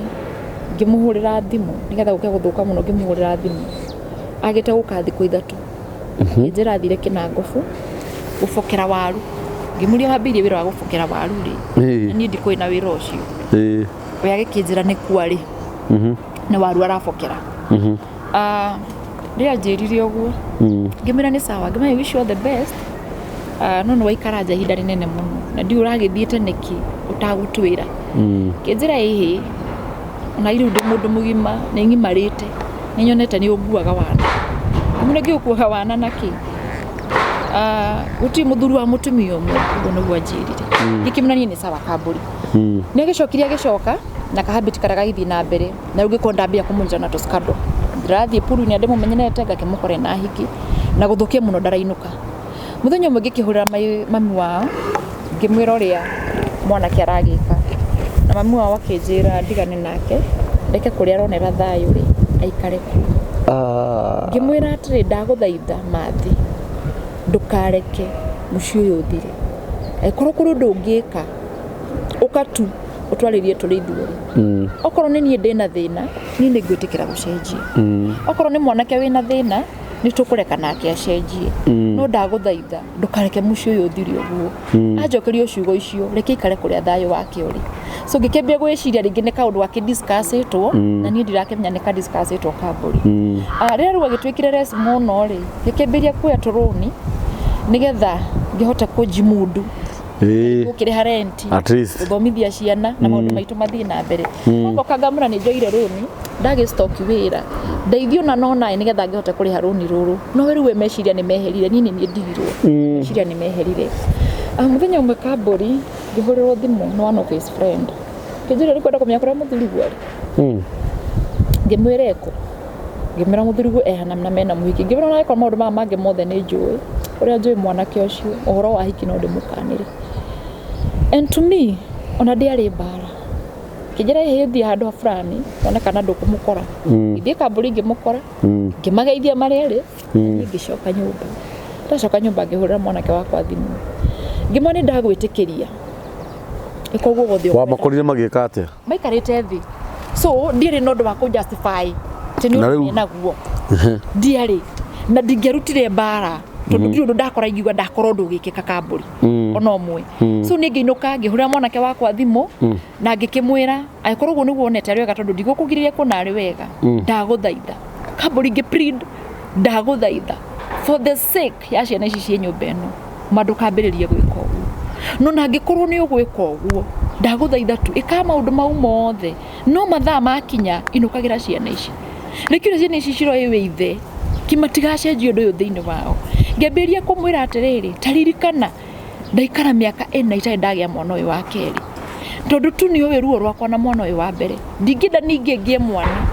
ngĩmũhũrĩra thimũ nĩgetha gũke gũthũka mũno ngĩmũhũrĩra thimũ agĩte gũka thikũ ithatũ njĩra thire Kĩnangobu gũbokera waru ngĩmũria wambĩrĩrie wĩra wa gũbokera waru rĩ niĩ ndikũĩ na wĩra ũcio we agĩkĩnjĩra nĩ kwarĩ nĩ waru arabokera rĩrĩa njĩrire ũguo ngĩmwĩra nĩ sawa ngĩmwĩra wish you all the best no no waikara nja ihinda rinene muno na ndi uragithiete niki utagutwira kinjira hihi ona iru ndi mundu mugima ni ngimarite ni nyonete ni uguaga wana mune giukuaga wana naki guti muthuru wa mutumia umwe uno gwanjirire gikimnani ni sawa kaburi ni gicokiria gicoka na kahabit karagagithi na mbere na rugikonda mbia kumunja na toskado ndirathie puru ni andemo menyenete ngakimukore na hiki na guthukia muno darainuka muthenya umwe ngikihurira mami wao ngimwira uria mwana kiaragika na mami wao akinjira ndigane nake ndeke kuria aronera thayu ri aikare ku ngimwira atiri ndaguthaitha mathi ndukareke mucio uyu uthire ekoro kuru ndungika ukatu utwaririe turi ithuori okoro ni nie ndina thina ni ngwitikira gucenjia okoro ni mwanake wina thina ni tukureka nake acenjie no ndaguthaitha ndukareke mucio uyu uthire uguo ajokerio ciugo icio reke ikare kuria thayu wake uri so ngikembia gwiciria ringi ni kaundu wake discussitwo na ni ndirakemenya ni ka discussitwo kaburi rira ruga gitwikire res muno ri ngikemberia kuya turuni nigetha ngihota kujimudu gukiriha rent at least uthomithia ciana na maundu maitu mathii na mbere ngo kangamura ni njoire runi ndagi stock wira ndeithio na nona nigetha ngihota kuriha runi ruru no weru we meciria ni meherire nini ni ndirwo meciria ni meherire muthenya umwe kaburi ngihuriro thimu no one of his friend kijira ri kwenda kumya kura muthuri gwari ngimwireko ngimira muthuri gwe ehana na mena muhiki ngimira na kwa maundu ma mange mothe ni njui uria njui mwanake ucio uhoro wa hiki no ndimukanire and to me ona ndiari bara kijira hithi handu fulani ona kana ndukumukora ithie kaburi ngimukora ngimageithia marere ngicoka nyumba ndacoka nyumba ngihurira mwanake wakwa thimu ngimoni ndagwitikiria ikoguo gothio wa makorire magika atia maikarite thi so ndiari no ndo wa ku justify teni naguo ndiari na ndingerutire bara tondu ndio ndakora igwa ndakora ndu gikika kaburi ona omwe so ningiinuka ngihurira mwanake wakwa thimu na ngikimwira aikorwo guo niguo onete ari wega tondu ndigukugiriria kunari wega ndaguthaitha kaburi ngiplead ndaguthaitha for the sake ya ciana ici cie nyumba eno mandukambiririe gwika uguo no na ngikorwo ni ugwika uguo ndaguthaitha tu ika maundu mau mothe no mathaa makinya inukagira ciana ici nikire ciana ici ciroiwe ithe kimatigacenjio ndu uyu thiini wao ngemberia kumwira atiriri taririkana ndaikara miaka ena itai ndagia mwana uyu wa keri tondu tu ni uyu ruo rwakwa na mwana uyu wa mbere ndingida ningi ngie mwana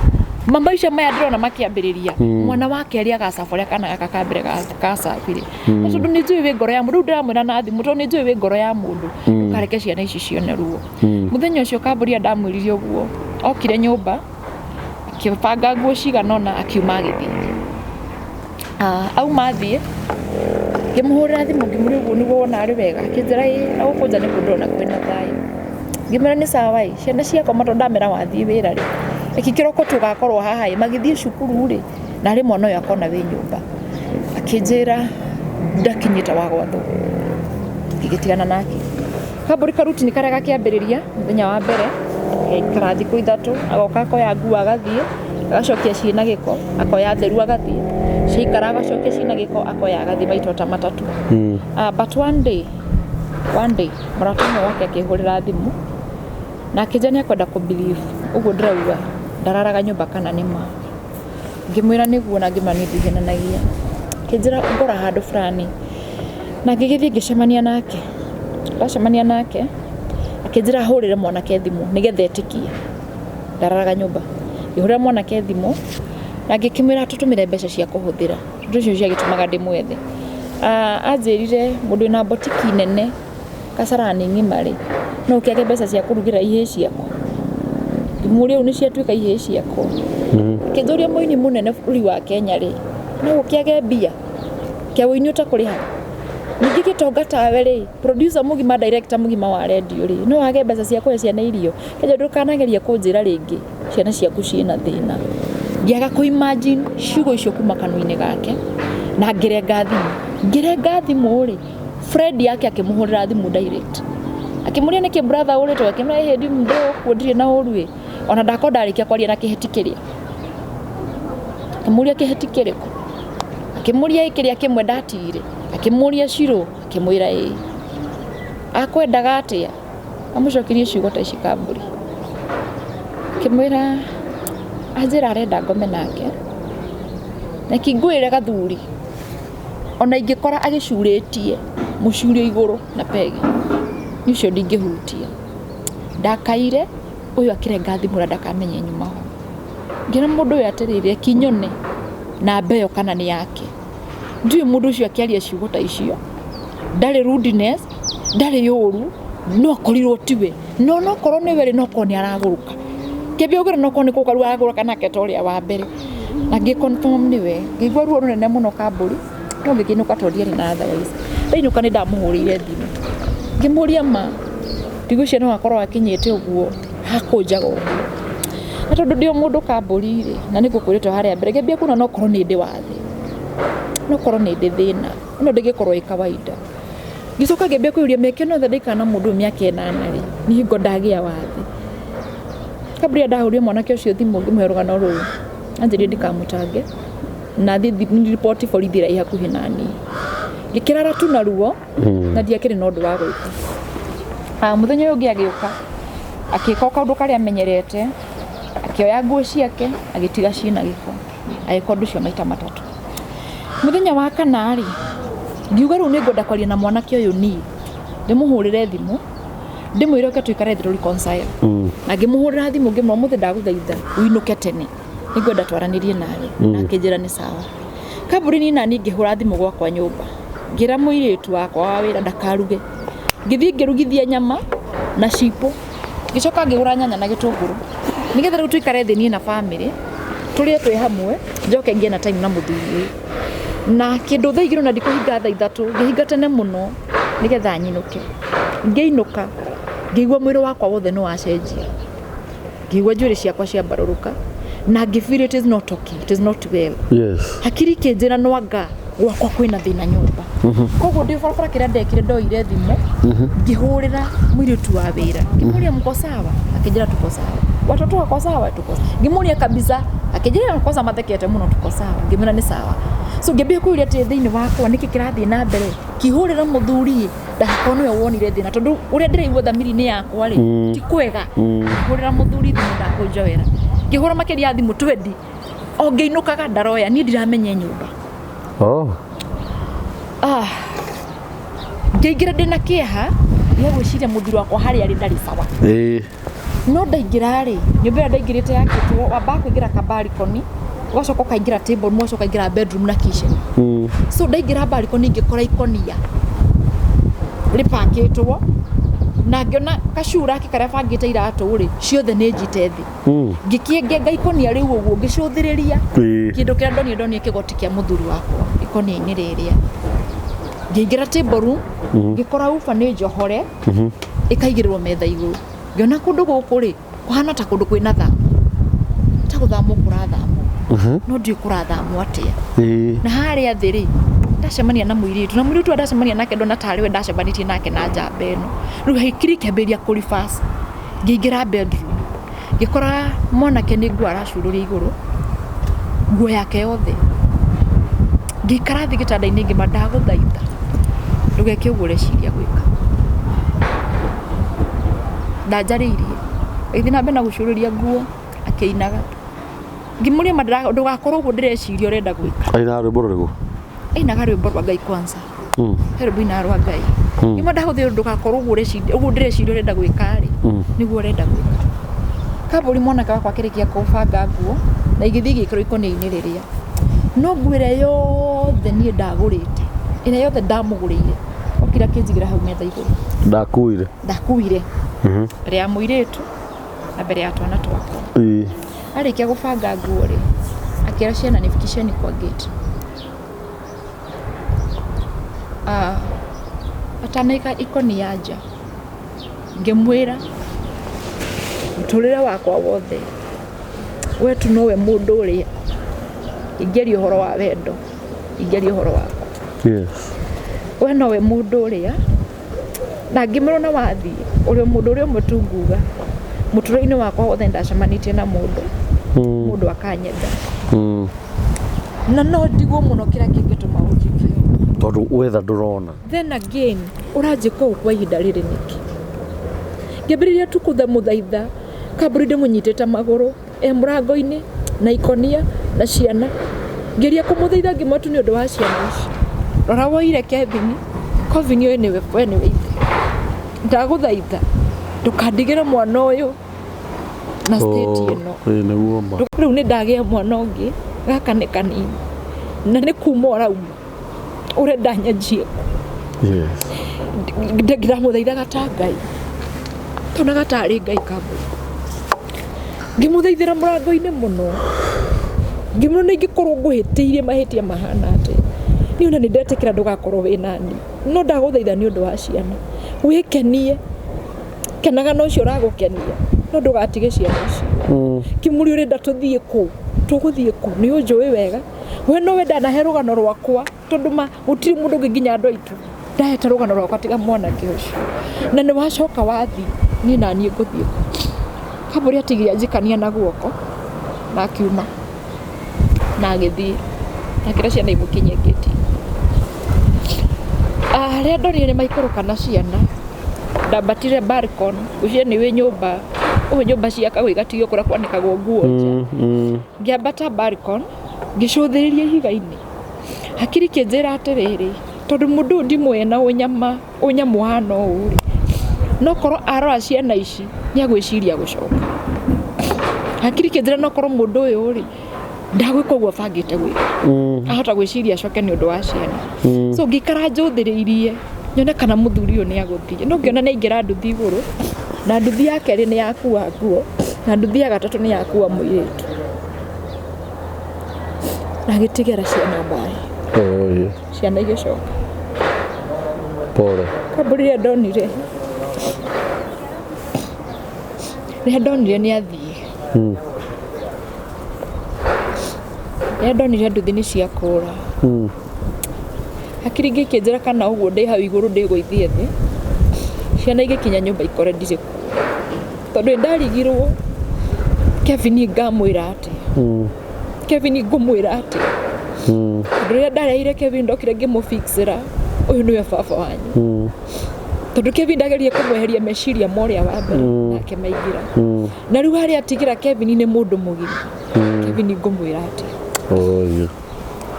mamba icio maya ndirona makiambiriria mwana wa keri agacaboria kana gakakambire gacabire tondu ni njui wi ngoro ya mundu ndiramwira na thimu tondu ni njui wi ngoro ya mundu ndukareke ciana ici cione ruo muthenya ucio kamburia ndamwiririe uguo okire nyumba akibanga nguo ciganona akiuma agithii au mathie ngimuhurira thimu ngimuri uguo niguo wona ari wega kinjira na gukunja ni kundona kwina thayu ngimera ni sawa ciana ciakwa mato ndamera wathii wira ri ikikiroko tugakorwo haha magithie cukuru ri na ri mwana uyu akona wi nyumba akinjira ndakinyita wa gwatho gigitigana nake kaburi karuti ni karaga kiambiriria muthenya wa mbere karathi ku ithatu agoka ko ya ngua agathie agacokia ciina giko akoya theru agathie cikara agacokia ciina giko akoya agathie maitota matatu but one day maratumwa wake akihurira thimu na kijani akwenda ku believe uguo ndirauga ndararaga nyumba kana nima ngimwira niguo na ngimani ndihenanagia kinjira ngora handu fulani na ngigithie ngicemania nake akinjira hurire mwanake thimu nigetha etikie ndararaga nyumba ngihurira mwanake thimu na ngikimwira tutumire mbeca cia kuhuthira ndu cio cia gitumaga ndimwethe anjirire mundu na botiki nene kasarani ngimari no kiage mbeca cia kurugira ihe ciako muri uni cia twika ihe ciako kijuria muini munene buri wa Kenya ri no kiage mbia kia wini utakuriha ningi gitonga tawe ri producer mugima director mugima wa radio ri no age mbeca cia kuhe ciana irio keje ndukanageria kunjira ringi ciana ciaku ciina thina ngiaga ku imagine ciugo icio kuma kanwa-ini gake na ngirenga thimu ri Fred yake akimuhurira thimu direct akimuria niki brother uri to akimra hedi mbo kudiri na urwe ona ndako ndarikia kwaria na kihetikiria akimuria kihetikiriko akimuria ikiria kimwe ndatire Akimuria Shiro akimwira akwendaga atia amucokirie ciugo ta ici Kamburi akimwira anjira arenda ngome nake na kingwire gathuri ona ingikora agicurĩtie mũcurio igũrũ na pegi nicio ndingĩhutia ndakaire ũyũ akĩrenga thimũ na ndakamenye nyuma ho ngĩra mũndũ ũyũ aterĩire kinyone na mbeyo kana nĩ yake ndiũĩ mũndũ ũcio akĩaria ciugo ta icio ndarĩ rudeness ndarĩ ũũru no korirwo tiwe no korwo nĩ were no korwo nĩ aragũrũka kĩambia ũgĩra no korwo nĩ kũkaru aragũrũka nake ta ũrĩa wa mbere na ngĩconfirm nĩwe ngĩigua ruo rũnene mũno Kamburi no ngĩkĩinũka tondũ ndiarĩ na otherwise ndainũka nĩ ndamũhũrĩire thimũ ngĩmũria ma ndigũcio no akorwo akinyĩte ũguo hakũnjaga ũguo na tondũ ndĩ mũndũ Kamburi rĩ na nĩ ngũkwĩrĩte harĩa mbere ngĩambia kuona no korwo nĩ ndĩ wathĩ no korwo nĩ ndĩ thĩna no ndĩgĩkorwo ĩ kawaida ngĩcoka ngĩambia kwĩyũria mĩeke no thondeka na mũndũ mĩaka 8 rĩ nĩ hingo ndagĩa wathĩ Kamburi ndahũrire mwanake ũcio thimũ ngĩmũhe rũgano rũu anjĩrire ndikamũtange na thiĩ report borithi ĩrĩa ĩ hakuhĩ nani ngĩkĩrara tu na ruo na ndiakĩrĩ na ũndũ wa gwĩka mũthenya ũyũ ũngĩ agĩũka akĩka kaũndũ karĩa amenyerete akĩoya nguo ciake agĩtiga ciĩna gĩko agĩka ũndũ ũcio maita matatũ mũthenya wa kana rĩ ngiuga rĩu nĩngwenda kwaria na mwanake ũyũ niĩ ndĩmũhũrĩre thimũ ndĩmwĩre ũke tũikare thĩ tũreconcile na ngĩmũhũrĩra thimũ ngĩmwĩra mũthĩ ndagũthaitha uinũke tene nĩngwenda twaranĩrie nawe na akĩnjĩra nĩ sawa Kamburi niĩ nani ngĩhũra thimũ gwakwa nyũmba ngĩra mũirĩtu wakwa wa wĩra ndakaruge ngĩthiĩ ngĩrugithia nyama na cipo ngĩcoka ngĩgũra nyanya na gĩtũngũrũ nĩgetha rĩu tũikare thĩ niĩ na family tũrĩe twĩ hamwe njoke ngĩe na time na mũthuri na kĩndũ thaa 2 na ndikũhinga thaa 3 ngĩhinga tene mũno nĩgetha nyinũke ngĩinũka ngĩigua mwĩrĩ wakwa wothe nĩ wacenjia ngĩigua njuĩrĩ ciakwa cia mbarũrũka na ngĩfeel it is not okay, it is not well. Yes. Hakiri kĩnjĩra no anga gwakwa kwĩna thĩna nyũmba. Koguo ndĩ barabara kĩrĩa ndekire ndoire thimũ ngĩhũrĩra mũirĩtu wa wĩra ngĩmũria mko sawa akĩnjĩra tuko sawa watoto wako sawa tuko sawa ngĩmũria kabisa akĩnjĩra mko sawa mathekete mũno tuko sawa ngĩmwĩra nĩ sawa so ngĩambia kwĩrĩa atĩ thĩinĩ wakwa nĩkĩ kĩrathiĩ na mbere kĩhũrĩra mũthuri ndakona nĩwe wonire thĩna tondũ ũrĩa ndĩraigua thamiri-inĩ yakwa rĩ ti kwega hũrĩra mũthuri thimũ ndakũnjoera ngĩhũra makĩria thimũ 20 o ngĩinũkaga ndaroya niĩ ndiramenye nyũmba ngĩingĩra ndĩna kĩeha gĩa gwĩciria mũthuri wakwa harĩa arĩ ndarĩ sawa no ndaingĩra rĩ nyũmba ĩrĩa ndaingĩrĩte yakĩtwo wambaga kũingĩra kabarikoni ũgacoka ũkaingĩra table ũgacoka ũkaingĩra bedroom na kitchen so ndaingĩra barikoni ngĩkora ikonia rĩpakĩtwo na ngĩona gacura karĩa bangĩte iratũ rĩ ciothe nĩ njite thĩ ngĩkĩengenga ikonia rĩu ũguo ngĩcũthĩrĩria kĩndũ kĩrĩa ndonire kĩgoti kĩa mũthuri wakwa ikonia-inĩ rĩrĩa ngĩingĩra table room ngĩkora uba nĩ njohore ĩkaigĩrĩrwo metha igũrũ ngĩona kũndũ gũkũ rĩ kũhana ta kũndũ kwĩna thamu ta gũthamwo kũrathamwo no ndiũ kũrathamwo atĩa na harĩa thĩ rĩ ndacemania na mũirĩtu na mũirĩtu ndacemania nake ndona tarĩ we ndacemanĩtie nake na njamba ĩno rĩu hakiri kĩambĩrĩria kũribas ngĩingĩra bedroom ngĩkora mwanake nĩ nguo aracurũria igũrũ nguo yake yothe ngĩikara thĩ gĩtanda-inĩ ngĩma ndagũthaitha ndũgeke ũguo ũreciria gwĩka ndanjarĩirie agĩthiĩ na mbere na gũcurũria nguo akĩinaga ngĩmũria ndũgakorwo ũguo ndĩreciria ũrenda gwĩka ainaga rwĩmbo rũrĩkũ ainaga rwĩmbo rwa Ngai kwanza he rwĩmbo ainaga rwa Ngai ngĩmwa ndagũthiĩ ndũgakorwo ũguo ndĩreciria ũrenda gwĩka rĩ nĩguo ũrenda gwĩka Kamburi mwanake wakwa akĩrĩkia kũbanga nguo na igĩthiĩ igĩkĩrwo ikonia-inĩ rĩrĩa no nguo ĩrĩa yothe niĩ ndagũrĩte ĩrĩa yothe ndamũgũrĩire okĩra kĩnjigĩra hau metha igũrũ ndakuire mbere ya mũirĩtu na mbere ya twana twakwa arĩkia gũbanga nguo rĩ akĩra ciana nifikisheni kwa gate atanaika ikonia nja ngĩmwĩra mũtũrĩre wakwa wothe we tu nowe mũndũ ũrĩa ingĩaria ũhoro wa wendo ingĩaria ũhoro wakwa we nowe mũndũ ũrĩa na ngĩmũrwo na wathiĩ ũrĩa mũndũ ũrĩa ũmwe tu nguga mũtũrĩre-inĩ wakwa wothe ndacemanĩtie na mũndũ akanyenda na no ndigwo mũno kĩrĩa kĩngĩtũma ũnjike tondu wetha ndurona then again uranjika kwa ihinda riri niki ngĩambĩrĩria tu kũmũthaitha kambũri ndĩmũnyitĩte magũrũ mũrango-inĩ na ikonia na ciana ngeria kũmũthaitha ngĩmwatu nĩ ũndũ wa ciana ici rora woire Kevin ũyũ nĩwe ithe ndagũthaitha ndũkandigĩre mwana ũyũ na state ĩno nĩguo ma rĩu nĩ ndagĩa mwana ũngĩ gaka nĩ kanini na nĩ kuma ũrauma ũrenda nyanjie ndiramũthaithaga ta Ngai tonaga tarĩ Ngai kambũri ngĩmũthaithĩra mũrango-inĩ mũno ngĩmwĩra ingĩkorwo ngũhĩtĩirie mahĩtia mahana atĩ niĩ ona nĩ ndetĩkĩra ndũgakorwo wĩ nani no ndagũthaitha nĩ ũndũ wa ciana wĩkenie kenaga na ũcio ũragũkenia no ndũgatige ciana icio Kimuri ũrenda tũthiĩ kũ tũgũthiĩ kũ nĩ ũnjũĩ wega we no wenda nahe rũgano rwakwa tondũ gũtirĩ mũndũ ũngĩ nginya andũ aitũ ndahete rũgano rwakwa tiga mwanake ũcio na nĩ wacoka wathiĩ niĩ naniĩ ngũthiĩ Kambũri atigire anjikania na guoko na akiuma na agĩthiĩ akĩra ciana imũkinyie ngĩti rĩrĩa ndonire nĩ maikũrũka na ciana ndambatire balcony ũcio nĩwe nyũmba ciakagwo igatigio kũrĩa kwanĩkagwo nguo nja ngĩambata balcony ngĩcũthĩrĩria ihiga-inĩ hakiri kĩnjĩra atĩrĩrĩ tondũ mũndũ ndimũĩ na ũnyamũ hana ũũ rĩ no korwo arora ciana ici nĩ agwĩciria gũcoka hakiri kĩnjĩra no korwo mũndũ ũyũ rĩ ndagwĩka ũguo bangĩte gwĩka ahota gwĩciria acoke nĩ ũndũ wa ciana so ngĩikara njũthĩrĩirie nyone kana mũthuri ũyũ nĩ agũthiĩ no ngĩona nĩ aingĩra nduthi igũrũ na nduthi ya kerĩ nĩ yakua nguo na nduthi ya gatatũ nĩ yakua mũirĩtu na agĩtigĩra ciana mbaĩ ciana igĩcoka pole Kambũri rĩrĩa ndonire nĩ athiĩ rĩrĩa ndonire nduthi nĩ ciakũra hakiri ngĩkĩnjĩra kana ũguo ndĩ hau igũrũ ndĩgũithie thĩ ciana igĩkinya nyũmba ikore ndirĩ tondũ nĩ ndarigirwo Kevin ngamwĩra atĩ Kevin ngũmwĩra atĩ tondũ rĩrĩa ndareire Kevin ndokire ngĩmũfixĩra ũyũ nĩwe baba wanyu tondũ Kevin ndagerie kũmweheria meciria morĩa wa mbere nake maingĩra na rĩu harĩa atigĩra Kevin nĩ mũndũ mũgima Kevin ngũmwĩra atĩ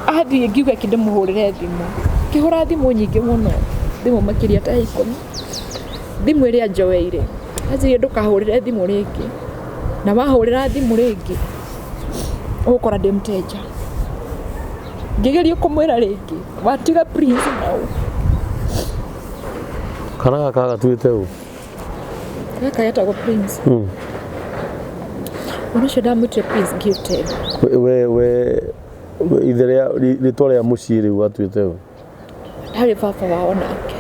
athiĩ ngiuga ndĩmũhũrĩre thimũ kĩhũra thimũ nyingĩ mũno thimũ makĩria ta 10 thimũ ĩrĩa njoeire anjĩrire ndũkahũrĩre thimũ rĩngĩ na wahũrĩra thimũ rĩngĩ ũgũkora ndĩ mteja ngĩgeria kũmwĩra rĩngĩ watiga Prince nau kana gaka gatuĩte ũũ gaka getagwo Prince ũcio ndamwĩtire Prince Gifted we ithe rĩtwa rĩa mũciĩ rĩu atuĩte ũũ harĩ baba wao nake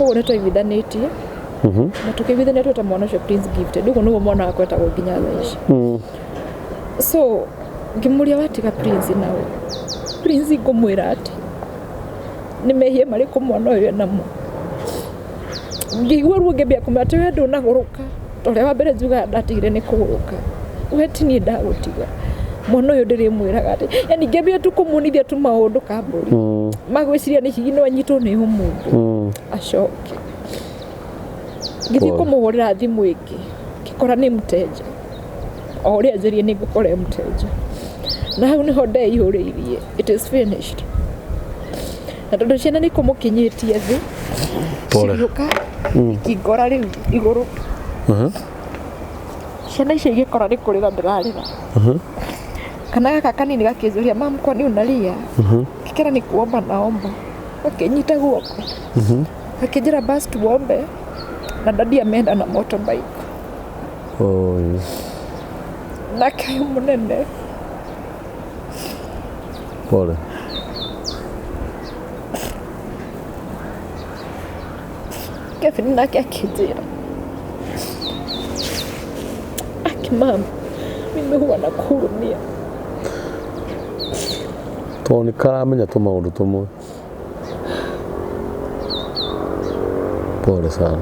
ũguo nĩ twaiguithanĩtie na tũkĩiguithania twĩta mwana ũcio Prince Gifted ũguo nĩguo mwana wakwa etagwo nginya thaa ici so ngĩmũria watiga Prince nau Prince ngũmwĩra atĩ nĩ mehia marĩkũ mwana ũyũ enamo ngĩigua ruo ngĩambia kũmwĩra atĩ we ndũnagũrũka torĩa wa mbere njugaga ndatigire nĩ kũgũrũka we ti niĩ ndagũtiga mwana ũyũ ndĩrĩmwĩraga atĩ yani ngĩambia tu kũmuonithia tu maũndũ Kambũri magwĩciria nĩ hihi no anyitwo nĩ mũndũ acoke ngĩthiĩ kũmũhũrĩra thimũ ĩngĩ ngĩkora nĩ mteja o ũrĩa anjĩrire nĩ ngũkora mteja na hau nĩho ndeihũrĩirie it is finished na tondũ ciana nĩ kũmũkinyĩtie thĩ ciũka ikingora rĩu igũrũ ciana icio igĩkora nĩ kũrĩra ndĩrarĩra kana gaka kanini gakĩnjũria mama kwani unalia ngĩkĩra nĩ kuomba naomba gakĩnyita guoko gakĩnjĩra basi tuombe na dadi ameenda na motorbike nake mũnene pole Kevin nake akĩnjĩra mama mimi huwa nakuhurumia tondũ nĩ karamenya tũmaũndũ tũmwe pole sana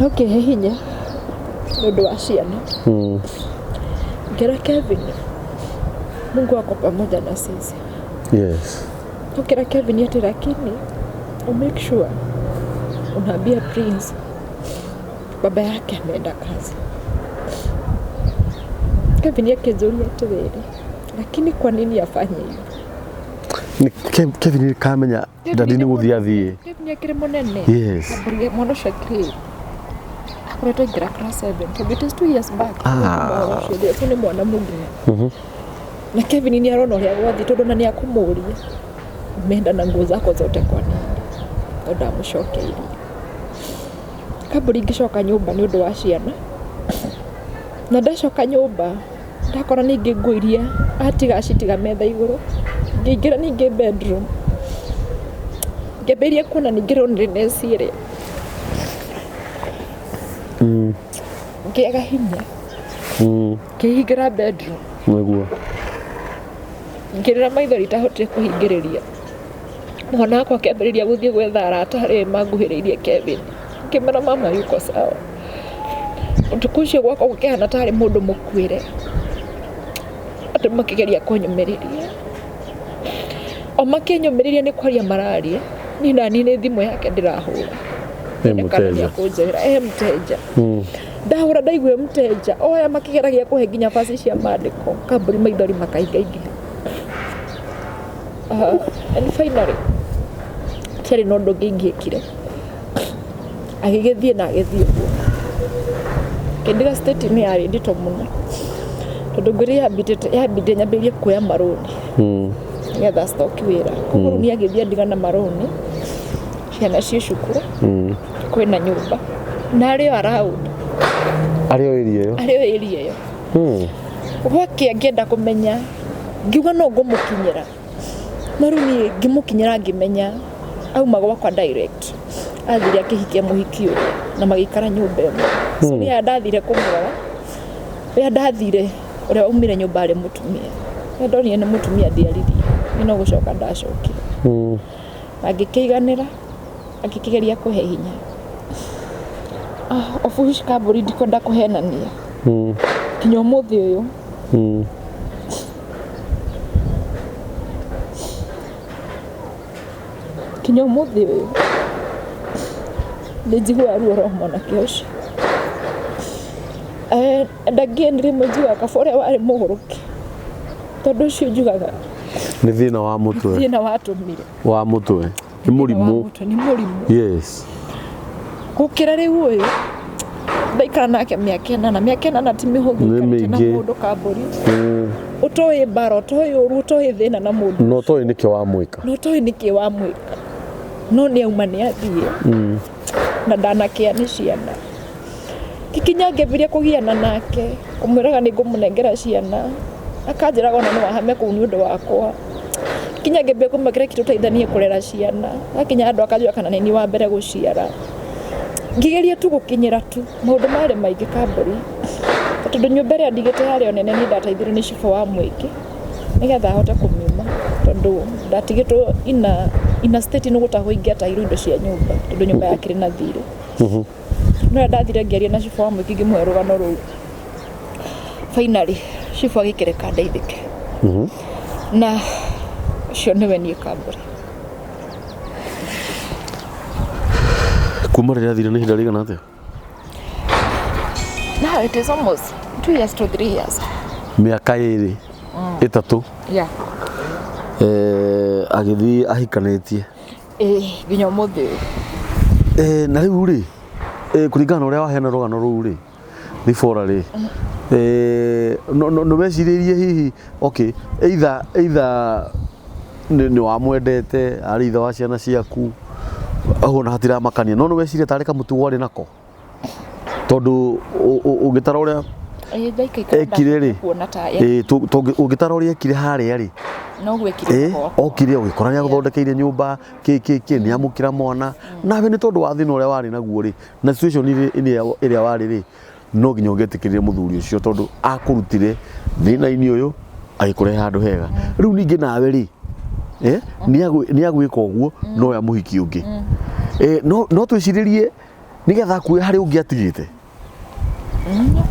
no kĩhe hinya ndio wa ciana. Ngera Kevin, Mungu ako pamoja na sisi. Yes. Tukira Kevin ati lakini make sure unaambia Prince baba yake ameenda kazi. Kevin akizuria tuwele, lakini kwa nini afanye hivyo? Ni Kevin kamenya dadini guthiathie. Kevin akire munene. Yes. Aburi mwana shakiri. Akoretwo ngira class 7. So it is 2 years back. Ndio ni mwana mugine. Na Kevin ni arona uria gwathi tondu na ni akumuria. Umeenda na nguo zako zote kwa nini? Tondu amucokeire. Kaburi ngicoka nyumba ni undu wa ciana. Na ndacoka nyumba ndakora ningi nguiria atiga citiga metha iguru. Ngingira ningi bedroom. Ngeberia kuona ningi loneliness ire. Ngiaga hinya. Ngihingira bedroom. Niguo. Ngirira maithori tahotire kuhingiriria. Mwana wakwa akĩambĩrĩria gũthiĩ gwetha arata arĩa manguhĩrĩirie Kevin. Ngĩmera mama yuko sawa. Ũtukũ ũcio gwakwa gũkĩhana tarĩ mũndũ mũkuĩre. Andũ makĩgeria kũnyũmĩrĩria. O makĩnyũmĩrĩria nĩ kwaria mararia. Niĩ nani nĩ thimũ yake ndĩrahũra. Mteja. Kũnjĩra mteja. Ndahũra ndaigua mteja. Oya makĩgeragia kũhe nginya basi cia maandĩko. Kambũri maithori makaingaingĩha. And finally, tiari no ndo ngĩngĩkire. Agĩgĩthiĩ na agĩthiĩ ũguo. Kĩndiga state nĩ yarĩ ndito mũno. Tondũ ngwĩrĩ yambĩte nyambĩrĩrie kuoya marũni. Nĩgetha stock wĩra. Koguo nĩ agĩthiĩ ndiga na marũni. Ciana ciĩ cukuru. Kwĩna nyũmba. Na arĩ around. Arĩ area ĩyo. Arĩ area ĩyo. Gwake angĩenda kũmenya ngiuga no ngũmũkinyĩra. No rĩu niĩ ngĩmũkinyĩra ngĩmenya auma gwakwa direct. Athire akĩhikia mũhiki ũyũ na magĩikara nyũmba ĩmwe. So rĩrĩa ndathire kũmũrora, rĩrĩa ndathire ũrĩa aumire nyũmba arĩ mũtumia. Rĩrĩa ndonire nĩ mũtumia ndiaririe, nĩ no gũcoka ndacokire. Agĩkĩiganĩra, agĩkĩgeria kũhe hinya. Of which Kambũri ndikwenda kũhenania. Kinya ũmũthĩ ũyũ. Kinya ũmũthĩ ũyũ. Nĩ njiguaga ruo rwa mwanake ũcio. And again rĩmwe njugaga kaba ũrĩa warĩ mũgũrũki. Tondũ ũcio njugaga nĩ thĩna wa mũtwe. Thĩna watũmire. Wa mũtwe. Nĩ mũrimũ. Nĩ mũrimũ. Yes. Gũkĩra rĩu ũyũ. Ndaikara nake mĩaka ĩnana ti mĩhũthũ na mũndũ Kambũri. Ũtoĩ mbara, ũtoĩ ũru, ũtoĩ thĩna na mũndũ. No ũtoĩ nĩkĩ wamwĩka. No ũtoĩ nĩkĩ wamwĩka. No nĩ auma nĩ athiĩ. Na ndanakĩa nĩ ciana. Kikinya ngĩambĩrĩria kũgiana nake, kũmwĩraga nĩ ngũmũnengera ciana. Akanjĩraga ona no ahame kũu nĩ ũndũ wakwa. Kinya ngĩambĩrĩria kũmwĩkĩra tũteithanie kũrera ciana. Akinya andũ akanjũa kana nĩ wa mbere gũciara. Ngĩgeria tu gũkinyĩra tu maũndũ marĩ maingĩ Kambũri. Tondũ nyũmba ĩrĩa ndigĩte yarĩ o nene nĩ ndateithirio nĩ cibũ wa Mwĩkĩ nĩgetha ahote kũmiuma. Tondũ ndatigĩtwo ina state nĩ gũtahwo ingĩatahirwo indo cia nyũmba tondũ nyũmba yakĩrĩ na thirĩ. No ndathire ngĩaria na cibũ wa Mwĩkĩ ngĩmũhe rũgano rũu. Finally cibũ agĩkĩreka ndeithĩke. Na ũcio nĩwe niĩ Kambũri. Kuma rĩrĩa athire nĩ ihinda rĩigana atĩa? Now it is almost 2 years to 3 years. Mĩaka ĩrĩ ĩtatũ. Yeah. Agĩthiĩ ahikanĩtie. Nginya ũmũthĩ. Na rĩu rĩ, kũringana na ũrĩa waheana rũgano rũu rĩ, ribora rĩ, no mecirĩrie hihi, okay, either nĩ wamwendete, arĩ ithe wa ciana ciaku, ona hatiramakania, no wecirie tarĩ kamũtugo arĩ nako. Tondũ ũngĩtara ũrĩa ekire rĩ, ũngĩtara ũrĩa ekire harĩa rĩ, okire ũgĩkora nĩ agũthondekeire nyũmba nĩ amũkĩra mwana, nawe nĩ tondũ wa thĩna ũrĩa warĩ naguo rĩ, na situation ĩrĩa warĩ rĩ, no nginya ũngĩetĩkĩrire mũthuri ũcio tondũ akũrutire thĩna-inĩ ũyũ agĩkũrehe handũ hega. Rĩu ningĩ nawe rĩ, nĩ agwĩka ũguo no ya mũhiki ũngĩ. No twĩcirĩrie nĩgetha akuoye harĩ ũngĩ atigĩte.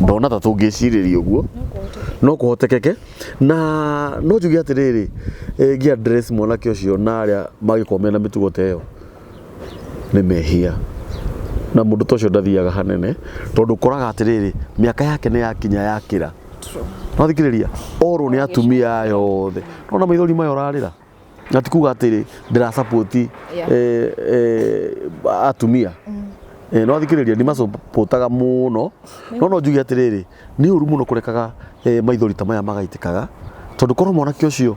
ndona ta tũngĩcirĩria ũguo no kũhotekeke na no njuge atĩrĩrĩ ngĩ address mwanake ũcio na arĩa magĩkorwo mena mĩtugo ta ĩyo nĩ mehia na mũndũ ta ũcio ndathiaga hanene tondũ ũkoraga atĩrĩrĩ mĩaka yake nĩ yakinya yakĩra wathikĩrĩria orwo nĩ atumia yothe nona maithori maya ũrarĩra na ti kuga atĩrĩ ndĩra support atumia no wathikĩrĩria nĩ macopotaga mũno no njuge atĩrĩrĩ nĩ ũru mũno kũrekaga maithori ta maya magaitĩkaga tondũ korwo mwanake ũcio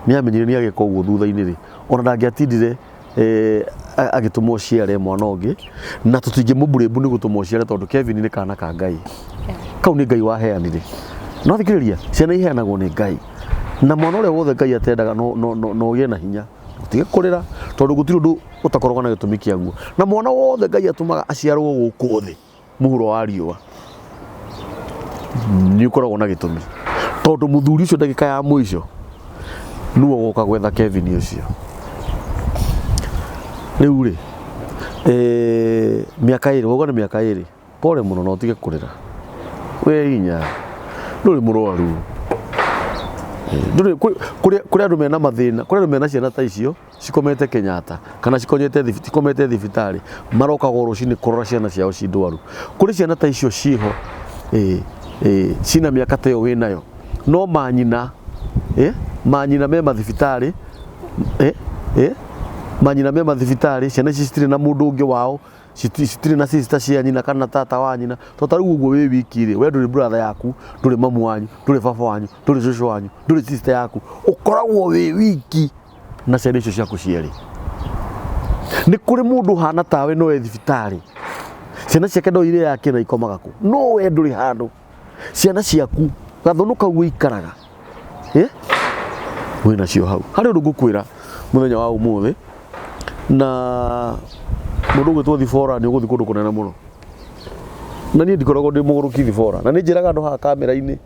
nĩ amenyire nĩ agĩka ũguo thutha-inĩ rĩ ona ndangĩatindire agĩtũmwo ciare mwana ũngĩ na tũtingĩmũburĩmbu nĩ gũtũmwo ciare tondũ Kevin nĩ kana ka Ngai kau nĩ Ngai waheanire no wathikĩrĩria ciana iheanagwo nĩ Ngai na mwana ũrĩa wothe Ngai atendaga no ũgĩe na hinya utige kũrĩra tondũ gũtirĩ ũndũ ũtakoragwo na gĩtũmi kĩaguo na mwana wothe Ngai atũmaga aciarwo gũkũ thĩ mũhuro wa riũa nĩ ũkoragwo na gĩtũmi tondũ mũthuri ũcio ndagĩka ya mũico nĩwe woka gwetha Kevin ũcio rĩu rĩ mĩaka ĩrĩ wauga nĩ mĩaka ĩrĩ pole mũno no ũtige kũrĩra we hinya ndũrĩ mũrwaru kũrĩ andũ mena mathĩna kũrĩ andũ mena ciana ta icio cikomete Kenyatta kana cikomete thibitarĩ marokaga rũcinĩ kũrora ciana ciao ci ndwaru kũrĩ ciana ta icio ciho cina mĩaka ta ĩyo wĩnayo no manyina me mathibitarĩ manyina me mathibitarĩ ciana ici citirĩ na mũndũ ũngĩ wao citirĩ na sister cia nyina kana tata wa nyina to ta rĩu ũguo wĩ wiki rĩ we ndũrĩ brother yaku ndũrĩ mamu wanyu ndũrĩ baba wanyu ndũrĩ cũcũ wanyu ndũrĩ sister yaku ũkoragwo wĩ wiki na ciana icio ciaku cierĩ nĩ kũrĩ mũndũ hana tawe no thibitarĩ ciana ciake no irĩ yake na ikomaga ku no we ndũrĩ handũ ciana ciaku gathũnũ kau ikaraga wĩna cio hau harĩ ũndũ ngũkwĩra mũthenya wa ũmũthĩ na mũndũ ũgwĩtwo Thibora nĩ ũgũthiĩ kũndũ kũnene mũno na niĩ ndikoragwo ndĩ mũgũrũki Thibora na nĩ njĩraga andũ haha kamera-inĩ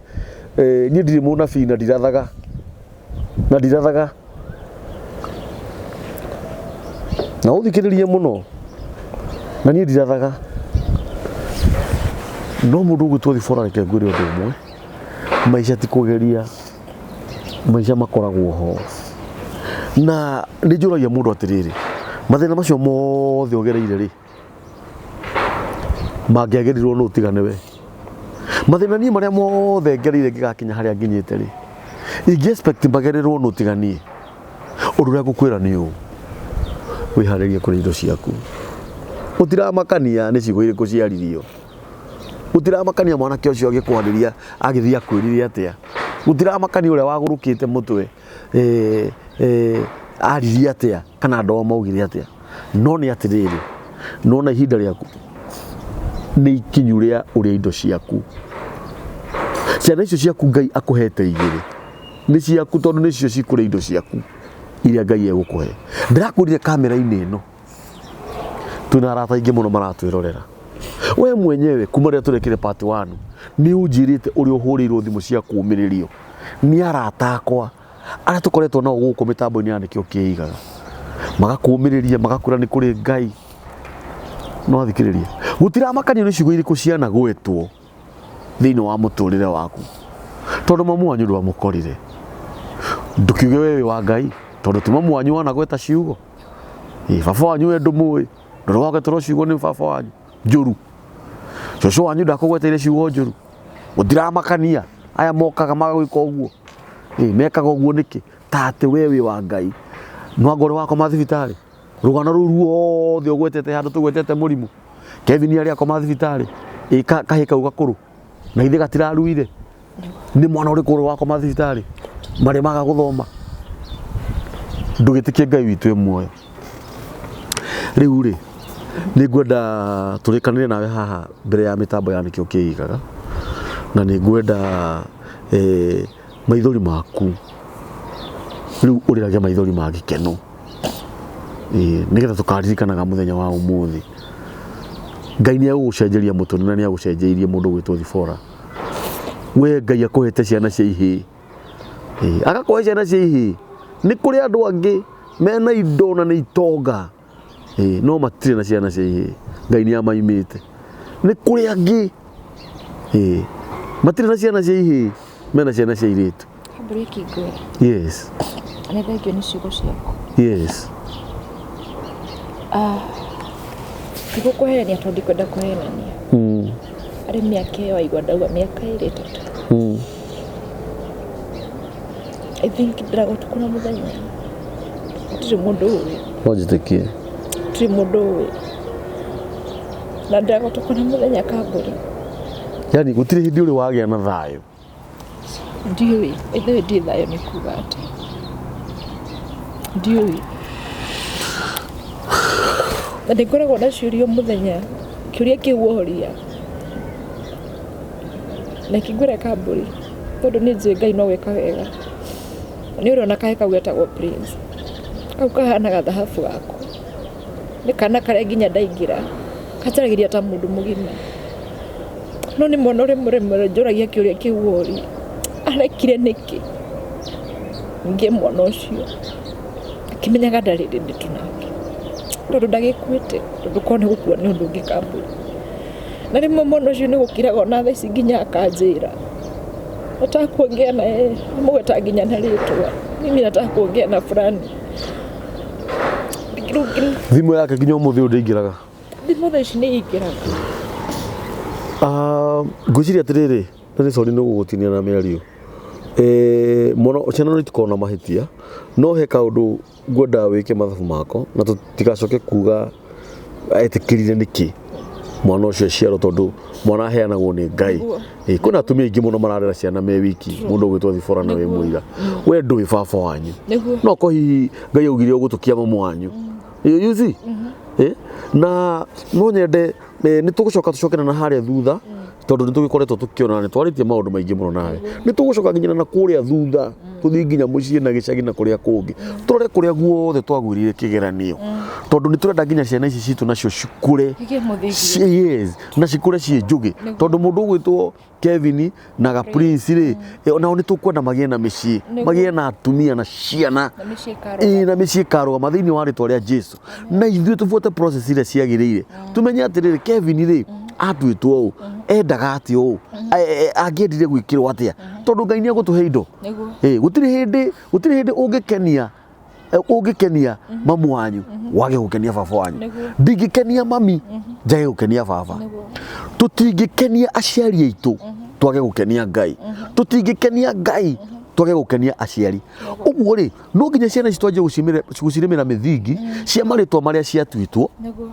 niĩ ndirĩ mũnabii na ndirathaga na ũthikĩrĩrie mũno na niĩ ndirathaga no mũndũ ũgwĩtwo Thibora reke ngwĩre ũndũ ũmwe maica ti kũgeria maica makoragwo ho na nĩ njũragia mũndũ atĩrĩrĩ mathĩna macio mothe ũgereire rĩ mangĩagerirwo no ũtigane we mathĩna niĩ marĩa mothe ngereire ngĩgakinya harĩa nginyĩte rĩ ingĩ expect magererwo no ũtiganie ũndũ ũrĩa ngũkwĩra nĩ ũũ wĩharĩrie kũrĩ indo ciaku ũtiramakania nĩ ciugo irĩkũ ciaririo ũtiramakania mwanake ũcio agĩkwarĩria agĩthiĩ akwĩrire atĩa ũtiramakania ũrĩa wagũrũkĩte mũtwe aririe atĩa kana andũ ao maugire atĩa no nĩ atĩrĩrĩ nona ihinda rĩaku nĩ ikinyu rĩa ũrĩa indo ciaku ciana icio ciaku Ngai akũhete igĩrĩ nĩ ciaku tondũ nĩcio cikũrĩa indo ciaku iria Ngai egũkũhe ndĩrakwĩrire kamera-inĩ ĩno twĩna arata aingĩ mũno maratwĩrorera we mwenyewe kuma rĩrĩa tũrekire part 1 nĩ ũnjĩrĩte ũrĩa ũhũrĩirwo thimũ cia kũũmĩrĩrio nĩ arata akwa arĩa tũkoretwo nao gũkũ mĩtambo-inĩ ya nĩkĩo kĩigaga magakũũmĩrĩria magakwĩra nĩ kũrĩ Ngai no thikĩrĩria gũtiramakanio nĩ ciugo irĩkũ cianagwetwo thĩinĩ wa mũtũrĩre waku tondũ mamu wanyu ndwamũkorire ndũkiuge we wa Ngai tondũ ti mamu wanyu wanagweta ciugo baba wanyu we ndũmũĩ ndũrĩ wagweterwo ciugo nĩ baba wanyu njũru cũcũ wanyu ndakũgweteire ciugo njũru gũtiramakania aya mokaga magagwĩka ũguo mekaga ũguo nĩkĩ ta atĩ we wa Ngai nwanga ũrĩ wakoma thibitarĩ rũgano rũu ruothe ũgwetete handũ tũgwetete mũrimũ Kevin arĩ akoma thibitarĩ kahĩ kau gakũrũ na ithe gatiraruire nĩ mwana ũrĩkũ ũrĩ wakoma thibitarĩ maremaga gũthoma ndũgĩtĩkie Ngai witũ e muoyo rĩu rĩ nĩ ngwenda tũrĩkanĩre nawe haha mbere ya mĩtambo ya nĩkĩo kĩigaga na nĩ ngwenda maithori maku rĩu ũrĩragia maithori ma gĩkeno nĩgetha tũkaririkanaga mũthenya wa ũmũthĩ Ngai nĩ egũgũcenjeria mũtũrĩre na nĩ egũcenjeirie mũndũ gwĩtwo Thibora we Ngai akũhete ciana cia ihĩĩ agakũhe ciana cia ihĩĩ nĩ kũrĩ andũ angĩ mena indo na nĩ itonga no matirĩ na ciana cia ihĩĩ Ngai nĩ amaimĩte nĩ kũrĩ angĩ matire na ciana cia ihĩ mena ciana cia airĩtu. Kambũri kĩingũra. Yes. Nĩ thengio nĩ ciugo ciaku. Yes. Ndikũkũheania tondũ ndikwenda kũhenania. Arĩ mĩaka ĩyo aigua ndauga mĩaka 2 3. I think ndĩragũtukũ na mũthenya. Gũtirĩ mũndũ ũĩ. No njĩtĩkie. Gũtirĩ mũndũ ũĩ. Na ndĩragũtukũ na mũthenya Kambũri. Yani gũtirĩ hĩndĩ ũrĩ wagĩa na thayũ. Ndiũĩ. Ithuĩ ndirĩ thayũ nĩ kuuga atĩ. Ndiũĩ. Na ndĩkoragwo na ciũria mũthenya. Kĩũria kĩu woria. Na kĩngũra Kambũri. Tondũ nĩ njũĩ Ngai no weka wega. Nĩ ũrona kahe kau getagwo Prince. Kau kahanaga thahabu gaku. Nĩ kana karĩa nginya ndaingĩra. Kataragĩria ta mũndũ mũgima. No nĩ mwana ũrĩa mũremere njũragia kĩũria kĩu woria. Arekire nĩkĩ? Ningĩ mwana ũcio. Akĩmenyaga ndarĩ ndĩndũ nake. Tondũ ndagĩkuĩte. Tondũ korwo nĩ gũkua nĩ ũndũ ũngĩ Kambũri. Na rĩmwe mwana ũcio nĩ gũkiraga ona thaa ici nginya akanjĩra. Nataka kuongea na yeye. Mũgweta nginya na rĩtwa. Mimi nataka kuongea na fulani. Thimũ yake nginya ũmũthĩ ndĩingĩraga. Thimũ thaa ici nĩ ingĩraga. Ngwĩciria atĩrĩrĩ, nĩ sorry nĩ gũgũtinia na mĩario. Mũno ciana no itikoragwo na mahĩtia, no he kaũndũ ngwendaga wĩke mathabu mako na tũtigacoke kuga etĩkĩrire nĩkĩ mwana ũcio aciarwo tondũ mwana aheanagwo nĩ Ngai. Kwĩna atumia aingĩ mũno mararera ciana me wiki, mũndũ ũgwĩtwo Thibora na wĩ mũira. We ndũĩ baba wanyu. No ko hihi Ngai augire ũgũtũkia mamu wanyu. You see? Na no nyende nĩ tũgũcoka tũcokena na harĩa thutha tondũ nĩ tũgĩkoretwo tũkĩona nĩ twarĩtie maũndũ maingĩ mũno nawe. Nĩ tũgũcoka nginya na kũrĩa thutha tũthiĩ nginya mũciĩ na gĩcagi na kũrĩa kũngĩ. Tũrore kũrĩa guothe twagwĩrire kĩgeranio. Tondũ nĩ tũrenda nginya ciana ici citũ nacio cikũre. Yes, na cikũre ciĩ njũgĩ. Tondũ mũndũ ũgwĩtwo Kevin na Prince rĩ, nao nĩ tũkwenda magĩe na mĩciĩ, magĩe na atumia na ciana. Na mĩciĩ karũgama thĩinĩ wa rĩtwa rĩa Jesũ. Na ithuĩ tũbuate process iria ciagĩrĩire. Tumenye atĩrĩrĩ Kevin rĩ, atuĩtwo ũũ, endaga atĩ ũũ, angĩendire gwĩkĩrwo atĩa. Tondũ Ngai nĩ egũtũhe indo. Gũtirĩ hĩndĩ ũngĩkenia mamu wanyu wage gũkenia baba wanyu. Ndingĩkenia mami njage gũkenia baba. Tũtingĩkenia aciari aitũ twage gũkenia Ngai. Tũtingĩkenia Ngai twage gũkenia aciari. Ũguo rĩ, no nginya ciana ici twanjie gũcirĩmĩra mĩthingi cia marĩtwa marĩa ciatuĩtwo.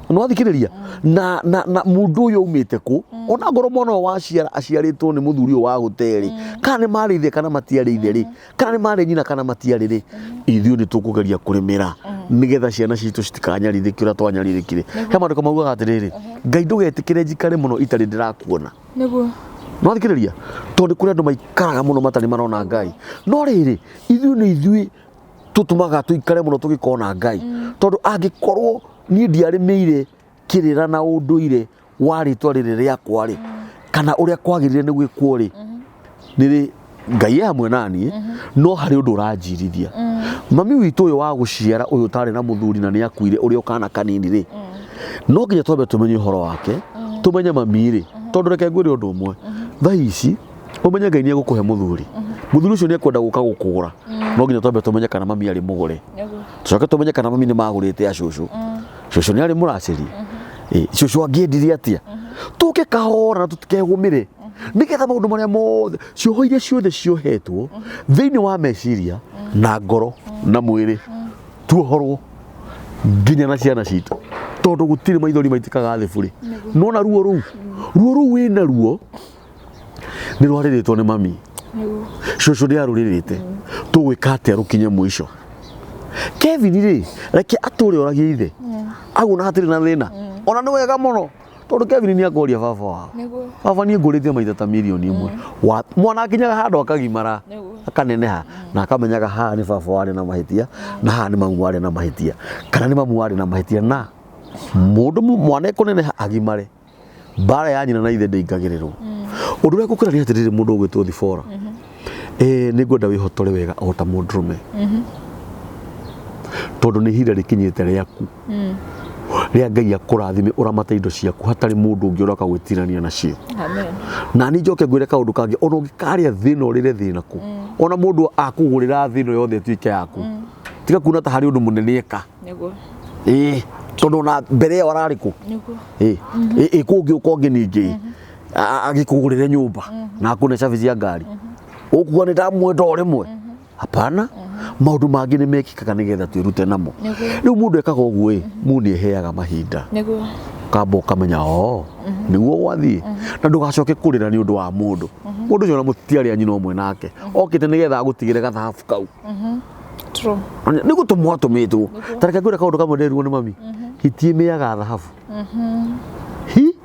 Nĩ wathikĩrĩria? Na mũndũ ũyũ aumĩte kũ? Ona ngoro mwana ũyũ waciara aciarĩtwo nĩ mũthuri ũyũ wa gũterĩ. Kana nĩ marĩ ithe kana matiarĩ ithe rĩ? Kana nĩ marĩ nyina kana matiarĩ rĩ? Ithuĩ nĩ tũkũgeria kũrĩmĩra nĩgetha ciana citũ citikanyarithĩke ũrĩa twanyarithĩkire. He maandĩko maugaga atĩrĩrĩ, Ngai ndũgetĩkĩre njikare mũno itarĩ ndĩrakuona. No thikĩrĩria, tondũ kũrĩ andũ maikaraga mũno matarĩ marona Ngai. No rĩrĩ, ithuĩ nĩ ithuĩ tũtũmaga tũikare mũno tũgĩkona Ngai. Tondũ angĩkorwo niĩ ndiarĩmĩire kĩrĩra na ũndũire wa rĩtwa rĩrĩ rĩakwa rĩ, kana ũrĩa kwagĩrĩire nĩ gwĩkwo rĩ, nĩrĩ Ngai hamwe naniĩ, no harĩ ũndũ ũranjirithia. Mami witũ ũyũ wa gũciara ũyũ ũtarĩ na mũthuri na nĩ akuire ũrĩa ũkana kanini rĩ, no nginya twambe tũmenye ũhoro wake, tũmenye mami rĩ, tondũ reke ngwĩre ũndũ ũmwe. Thaa ici ũmenye Ngai nĩ egũkũhe mũthuri. Mũthuri ũcio nĩ ekwenda gũka gũkũgũra. No nginya twambe tũmenye kana mami arĩ mũgũre. Tũcoke tũmenye kana mami nĩ magũrĩte a cũcũ. Cũcũ nĩ arĩ mũracĩri. Cũcũ angĩendirie atĩa. Tũke kahora na tũtikegũmĩre. Nĩgetha maũndũ marĩa mothe cioho iria ciothe ciohetwo thĩinĩ wa meciria na ngoro na mwĩrĩ tuohorwo nginya na ciana citũ. Tondũ gũtirĩ maithori maitĩkaga thĩ bũrĩ. Nona ruo rũu wĩna ruo nĩ rwarĩrĩtwo nĩ mami. Cũcũ nĩ arũrĩrĩte. Tũgwĩka atĩa rũkinye mũico. Kevin rĩ, reke atũre oragie ithe. Aguna hatirĩ na thĩna. Ona nĩ wega mũno. Tondũ Kevin nĩ akoria baba wao. Baba niĩ ngũrĩtie maita ta mirioni ĩmwe. Mwana akinyaga handũ akagimara, akaneneha na akamenyaga haha nĩ baba warĩ na mahĩtia na haha nĩ mamu warĩ na mahĩtia. Kana nĩ mamu warĩ na mahĩtia na mũndũ mwana ekũneneha agimare. Mbara ya nyina na ithe ndĩingagĩrĩrwo. Ũndũ ũrĩa ngũkwĩra nĩ atĩrĩrĩ mũndũ ũgwĩtwo Thibora. Nĩ ngwenda wĩhotore wega o ta mũndũrũme. Tondũ nĩ ihinda rĩkinyĩte rĩaku ria Ngai akurathime uramate indo ciaku hatari mundu ungi uroka gwitirania nacio Amen. na ni njoke ngwire kaundu kangi ona ungikaria thina urire thina ku ona mundu akugurira thina yothe tuike yaku tiga kuna ta hari undu munene eka Niguo. tondu na mbere ya warariku Niguo. kungi ukongi ningi agikugurire nyumba na akune service ya ngari ukuga ni ndamwenda rimwe hapana maundu mangi ni mekikaga nigetha twirute namo riu mundu ekaga uguo mundu eheaga mahinda Niguo. kamba ukamenya niguo gwathie na ndugacoke kurira ni undu wa mundu mundu ucio na mutiari anyu no mwe nake okite nigetha agutigire gathabu kau True. ni gutumwa tumitwo tareka ngwira kaundu kamwe nderirwo ni mami hiti imiaga thahabu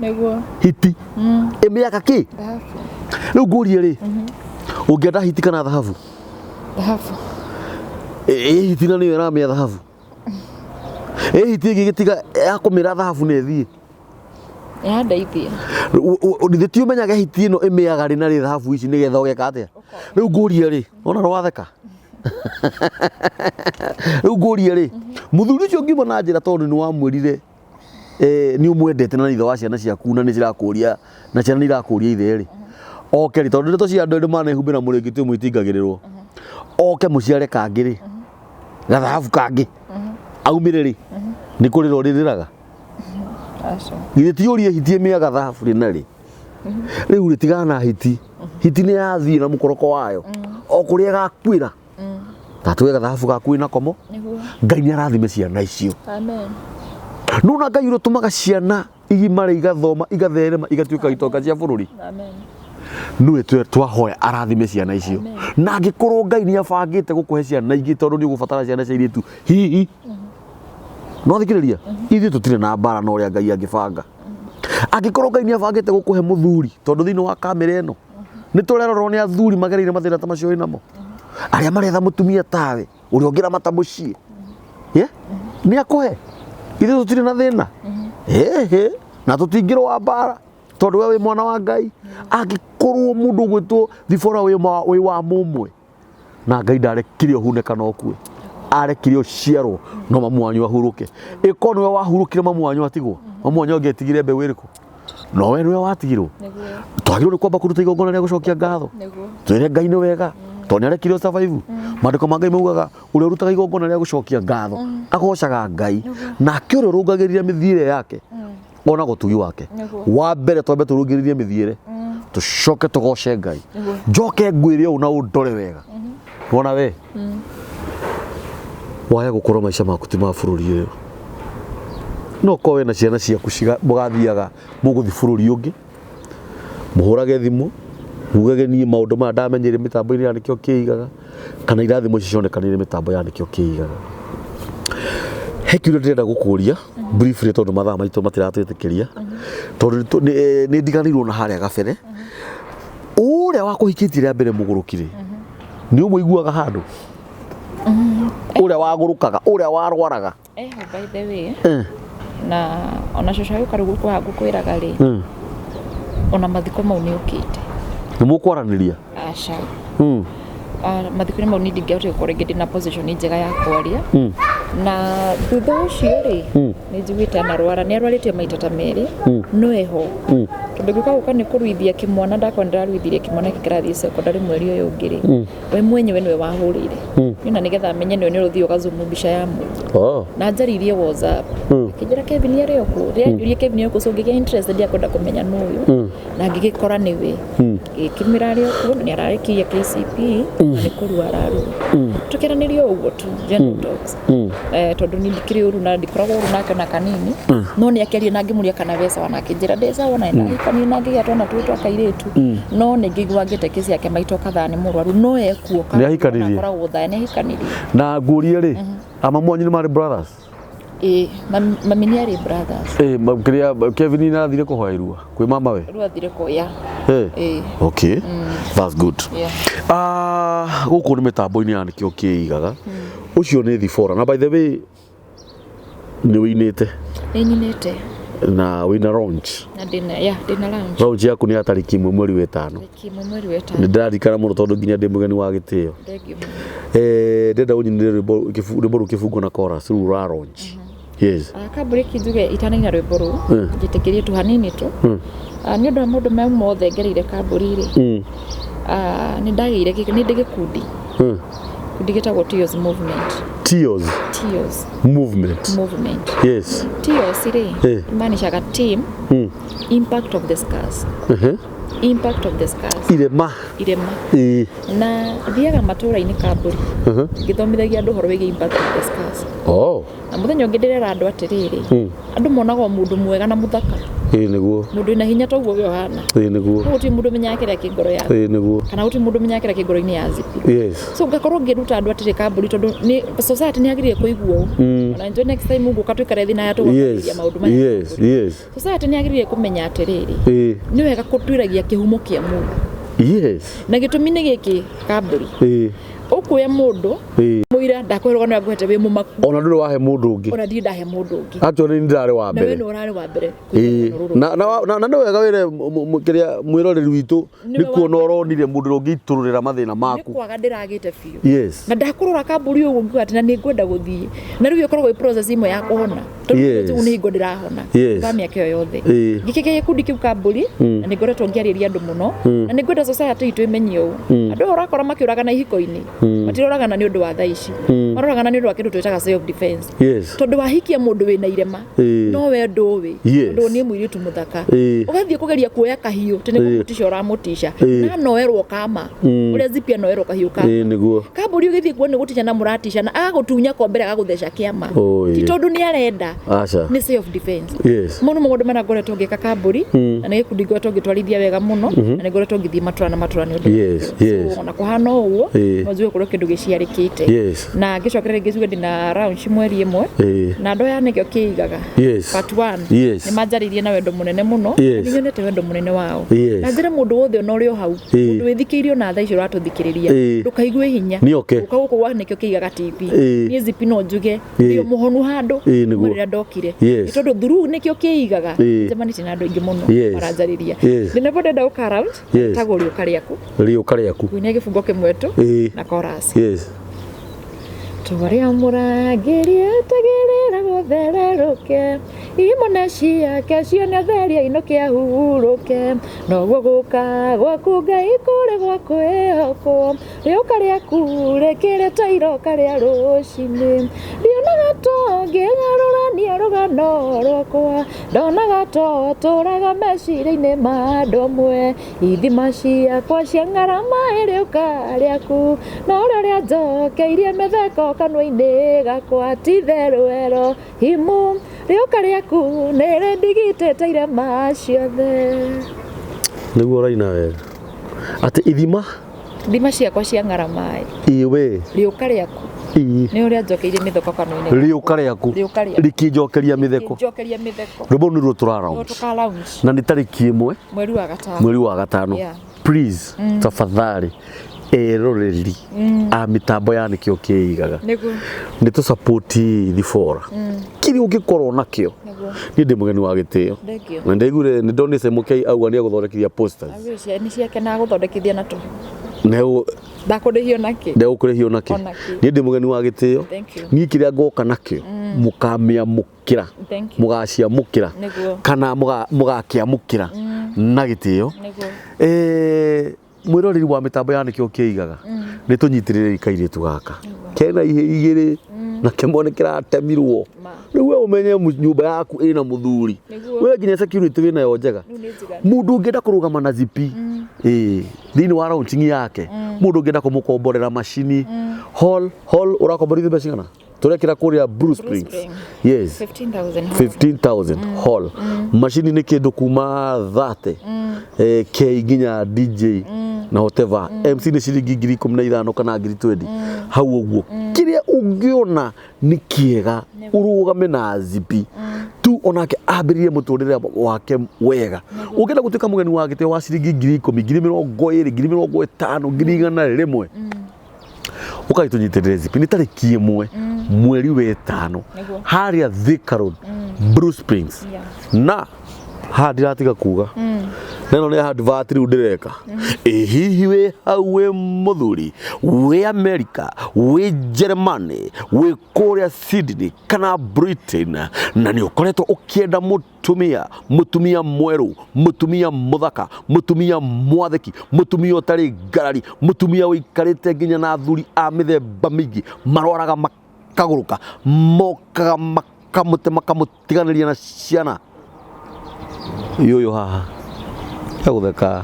Niguo. hiti imiaga ki Thahabu. riu ngurie ri ungienda hiti kana thahabu Thahabu. hiti na niyo iramia thahabu hiti igigitiga akumira thahabu ne thie Yandeithia. Ndithe ti umenyaga hiti ino imiaga ri na ri thahabu ici nigetha ugeka atia riu ngurie ri ona rwatheka riu ngurie ri muthuri ucio ngiuma na njira tondu ni wamwirire ni umwendete na ithe wa ciana ciaku na ni cirakuria na ciana ni irakuria ithe ri oke ri tondu ndeto cia andu ri manehumbira murengiti mwitingagirirwo oke muciare kangi ri gathahabu kangi aumire ri ni kurira uririraga githĩ ti urie hiti imiaga thahabu ri na ri riu ri tigana na hiti ni yathie na mukoroko wayo o kuria gakwira tatuwe gathahabu gaku ina komo Ngai ni arathime ciana icio Amen. nuna Ngai urutumaga ciana igimare igathoma igatherema igatuika itonga cia bururi Amen. nuwe twahoya arathime ciana icio na angikorwo Ngai ni abangite gukuhe ciana ingi tondu ni ugubatara ciana cia iritu hihi no thikiriria ithuĩ tutire na mbara na uria Ngai angibanga angikorwo Ngai ni abangite gukuhe muthuri tondu thiini wa kamera ino ni turerorwo ni athuri magereire mathina ta macio inamo aria maretha mutumia tawe uria ungira mata mucii ni akuhe ithuĩ tutire na thina na tutingirwa mbara tondu we wi mwana wa Ngai angikorwo mundu gwitwo thibora wi wa mumwe na Ngai ndarekire uhuneka no kue arekire uciarwo no mamu wanyu ahuruke iko niwe wahurukire mamu wanyu atigwo mamu wanyu angetigire mbe wiriku no we niwe watigirwo twagirwo ni kwamba kuruta igongona ria gucokia ngatho twire Ngai ni wega tondu ni arekire survive mandiko ma Ngai maugaga uria urutaga igongona ria gucokia ngatho agocaga Ngai nake uria urungagirire mithiire yake ona gutugi wake wa mbere twambe turungiririe mithiire tucoke tugoce Ngai njoke ngwire u na undore wega wona we waya gukorwo maica maku ti ma bururi uyu no ko we na ciana ciaku mugathiaga muguthi bururi ungi muhurage thimu mugage ni maundu ma ndamenyire mitambo-ini ya nikio kiigaga kana irathimo ciconekanire mitambo ya nikio kiigaga hekiuria ndirenda gukuria briefly tondu mathaa maitu matiratwitikiria tondu ni ndiganirwo na haria gabere uria wakuhikitie ria mbere mugurukire ni umuiguaga handu uria wagurukaga uria warwaraga by the way na ona shosha yo karugu kwa gukwiraga ri ona mathiko mau ni ukite ni mukwaraniria aca mathiko ni mau ni ndingiahotire gukorwo ringi ndina position njega ya kwaria na thutha ucio ri ni njiguite anarwara ni arwarite maita ta meri no eho tondu gika guka ni kuruithia kimwana ndakwa ndiraruithirie kimwana kikirathie secondary mweri uyu ungi ri we mwenyewe niwe wahurire nina nigetha menye ni uruthie ugazumu mbica ya mu na njaririe WhatsApp kijira Kevin yari oku ria njurie Kevin yoko so ngigia interested ya kwenda kumenya nuyu na ngigikora niwe gikimirari oku ni ararikirie KCP ni kurwara tukiranirio uguo tu general talks tondu ni ndikiri uru na ndikoragwo uru nake na kanini no ni akerie na ngimuria kana besa wana kinjira ndesa wona ina kanini na ngigia twana tu twakairetu no ni ngigwa ngiteke ciake maito kadhaa ni murwaru no ekuo kana akoragwo thaa ni hikanirie na ngurie ri amamu wanyu ni mari brothers mami ni ari brothers kiria Kevin ni athire kuhoya irua kwi mama we irua athire kuya okay that's good guku ni mitambo-ini ya nikio kiigaga ucio ni thibora na by the way ni winite nyinite na wina launch na dina launch yaku ni ya tariki 1 mweri wa 5 ni ndirarikana muno tondu nginya ndi mugeni wa gitio ndenda unyinire rwimbo rukifungo na chorus ru ra launch Yes. Kamburi kinjuge itanaina rwimbo ru njitikirie tu hanini tu ni undu wa maundu mau mothe ngereire kamburi ri ni ndageire ni ndigikundi kundi gitagwo Tears Movement. Tears Movement. Yes. Tears ri imanishaga team impact of the scars. Impact of the scars. Irema. Na thiaga matura-ini kamburi ngithomithagia andu horo wigi impact of the scars. Na muthenya ungi ndirera andu atiriri andu monaga mundu mwega na muthaka niguo mundu ina hinya toguo we ohana niguo guti mundu menyakira kingoro yake niguo kana guti mundu menyakira kingoro-ini ya zipi. Yes. So ngakorwo ngiruta andu atiri kamburi tondu ni society ni agiriye kuigua na njo next time mungu katwikare thina ya tugakiria maundu maya. Yes. Society ni agiriye kumenya atiriri ni wega kutwiragia kihumo kia mundu. Yes. Na gitumi ni giki kamburi ukuya mundu muira ndakwirwa na gwete we mumaku ona nduri wahe mundu ungi ona ndi ndahe mundu ungi actually ni ndari wa mbere na we no urari wa mbere na ndio wega wire mukiria mwiroreri witu ni kuona uronire mundu ungi itururira mathina maku ni kwaga ndiragite biu. Yes. Na ndakurora kamburi ugu ngiwa ati na ni ngwenda guthii na riu ikoragwo i process imwe ya kuhona tondu ni ngo ndirahona kwa miaka yothe gikike gikundi kiu kamburi na ni ngoretwo ngiariria andu muno na ni ngwenda society itu imenye u andu urakora makiuraga na ihiko-ini matiroragana ni undu wa thaici maroragana ni undu wa kindu twitaga self defense. Tondu wahikia mundu wina irema no we nduwi tondu ni mwiritu muthaka ugathie kugeria kuoya kahiu tene kumutisha uramutisha na noerwo kama uria zipia noerwo kahiu kama niguo kamburi ugithie kuona gutisha na muratisha na agagutunya kombere agagutheca kiama ti tondu ni arenda ni self defense. Mundu mara ngoretwo ngika kamburi na ni gikundi ngoretwo ngitwarithia wega muno na ni ngoretwo ngithii matura na matura ni undu ona kuhana uguo no kuro kindu giciarikite na ngicokerera ngicuga ndina round mweri imwe na ndo ya nekio kiigaga part 1 ni manjaririe na wendo munene muno ni nyonete wendo munene wao na njira mundu wothe no rio hau mundu withikirio na tha icio ratuthikiriria ndukaigue hinya ukaguko wa nekio kiigaga TV ni zipino njuge ndio muhonu handu murira ndokire tondu thuru nekio kiigaga njemanite na andu ingi muno maranjariria ndina bodenda uka round tago rio kariaku kuine gifungo kimwetu na chorus. Tuvaria murangiri atagirira guthereruke imona ciake cione theria inokia huruke no guguka gwaku Ngai kure gwakwihoko rio karia kure kire tairo karia rucini ndionaga to ngirarorania rugano rwakwa ndonaga to turaga meciria-ini ma andu amwe ithima ciakwa cia ngarama rio kariaku no riria njokeirie mitheko kanwa-ini gakwa ti theruero himu rio kariaku nere ndigitete irema ciothe niguo raina wega ati ithima ciakwa cia ngaramai iwe rio kariaku ni uria njokeirie mitheko kanwa-ini rio kariaku rikinjokeria mitheko rwimbo ni ruo turaraunch na ni tariki imwe mweri wa gatano please tafadhali eroreri a mitambo ya nikio kiigaga ni tu support the fora kiri ugikorwo nakio ni ndi mugeni wa gitio na ndigure ni ndonise mukei auga ni guthondekithia posters ni ciake na guthondekithia na tu neu ndakurihio naki ni ndi mugeni wa gitio ni kiria ngoka nakio mukamiamukira mugaciamukira kana mugakiamukira na gitio mwiroreri wa mitambo ya nikio kiigaga ni tunyitirire ikairitu gaka kena ihe igiri na kemone kiratemirwo riu we umenye nyumba yaku ina muthuri we nginya security wina yo njega mundu ungienda kurugama na zipi thini wa launching yake mundu ungienda kumukomborera machini hall urakomborithia mbeca cigana turekira kuria Bruce Springs 15,000 hall machini ni kindu kuma 30 k nginya DJ na whatever MC ni ciringi 15,000 kana 20 hau uguo kiria ungiona ni kiega urugame na zipi tu onake ambiririe muturire wake wega ugenda gutuika mugeni wa gite wa ciringi 10,000 20,000 50,000 1,100 ukaitunyitirire zipi ni tariki imwe mweri wa 5 haria Thika Road Bruce Springs na hadi ratiga kuga Neno nĩ advert rĩu ndĩreka. Hihi wĩ hau wĩ mũthuri wĩ America wĩ Germany wĩ kũrĩa Sydney kana Britain na nĩ ũkoretwo ũkĩenda mũtumia mwerũ, mũtumia mũthaka, mũtumia mwathĩki, mũtumia ũtarĩ ngarari, mũtumia ũikarĩte nginya na athuri a mĩthemba mĩingĩ marwaraga makagũrũka mokaga makamũtiganĩria na ciana. Yoyo haha gũtheka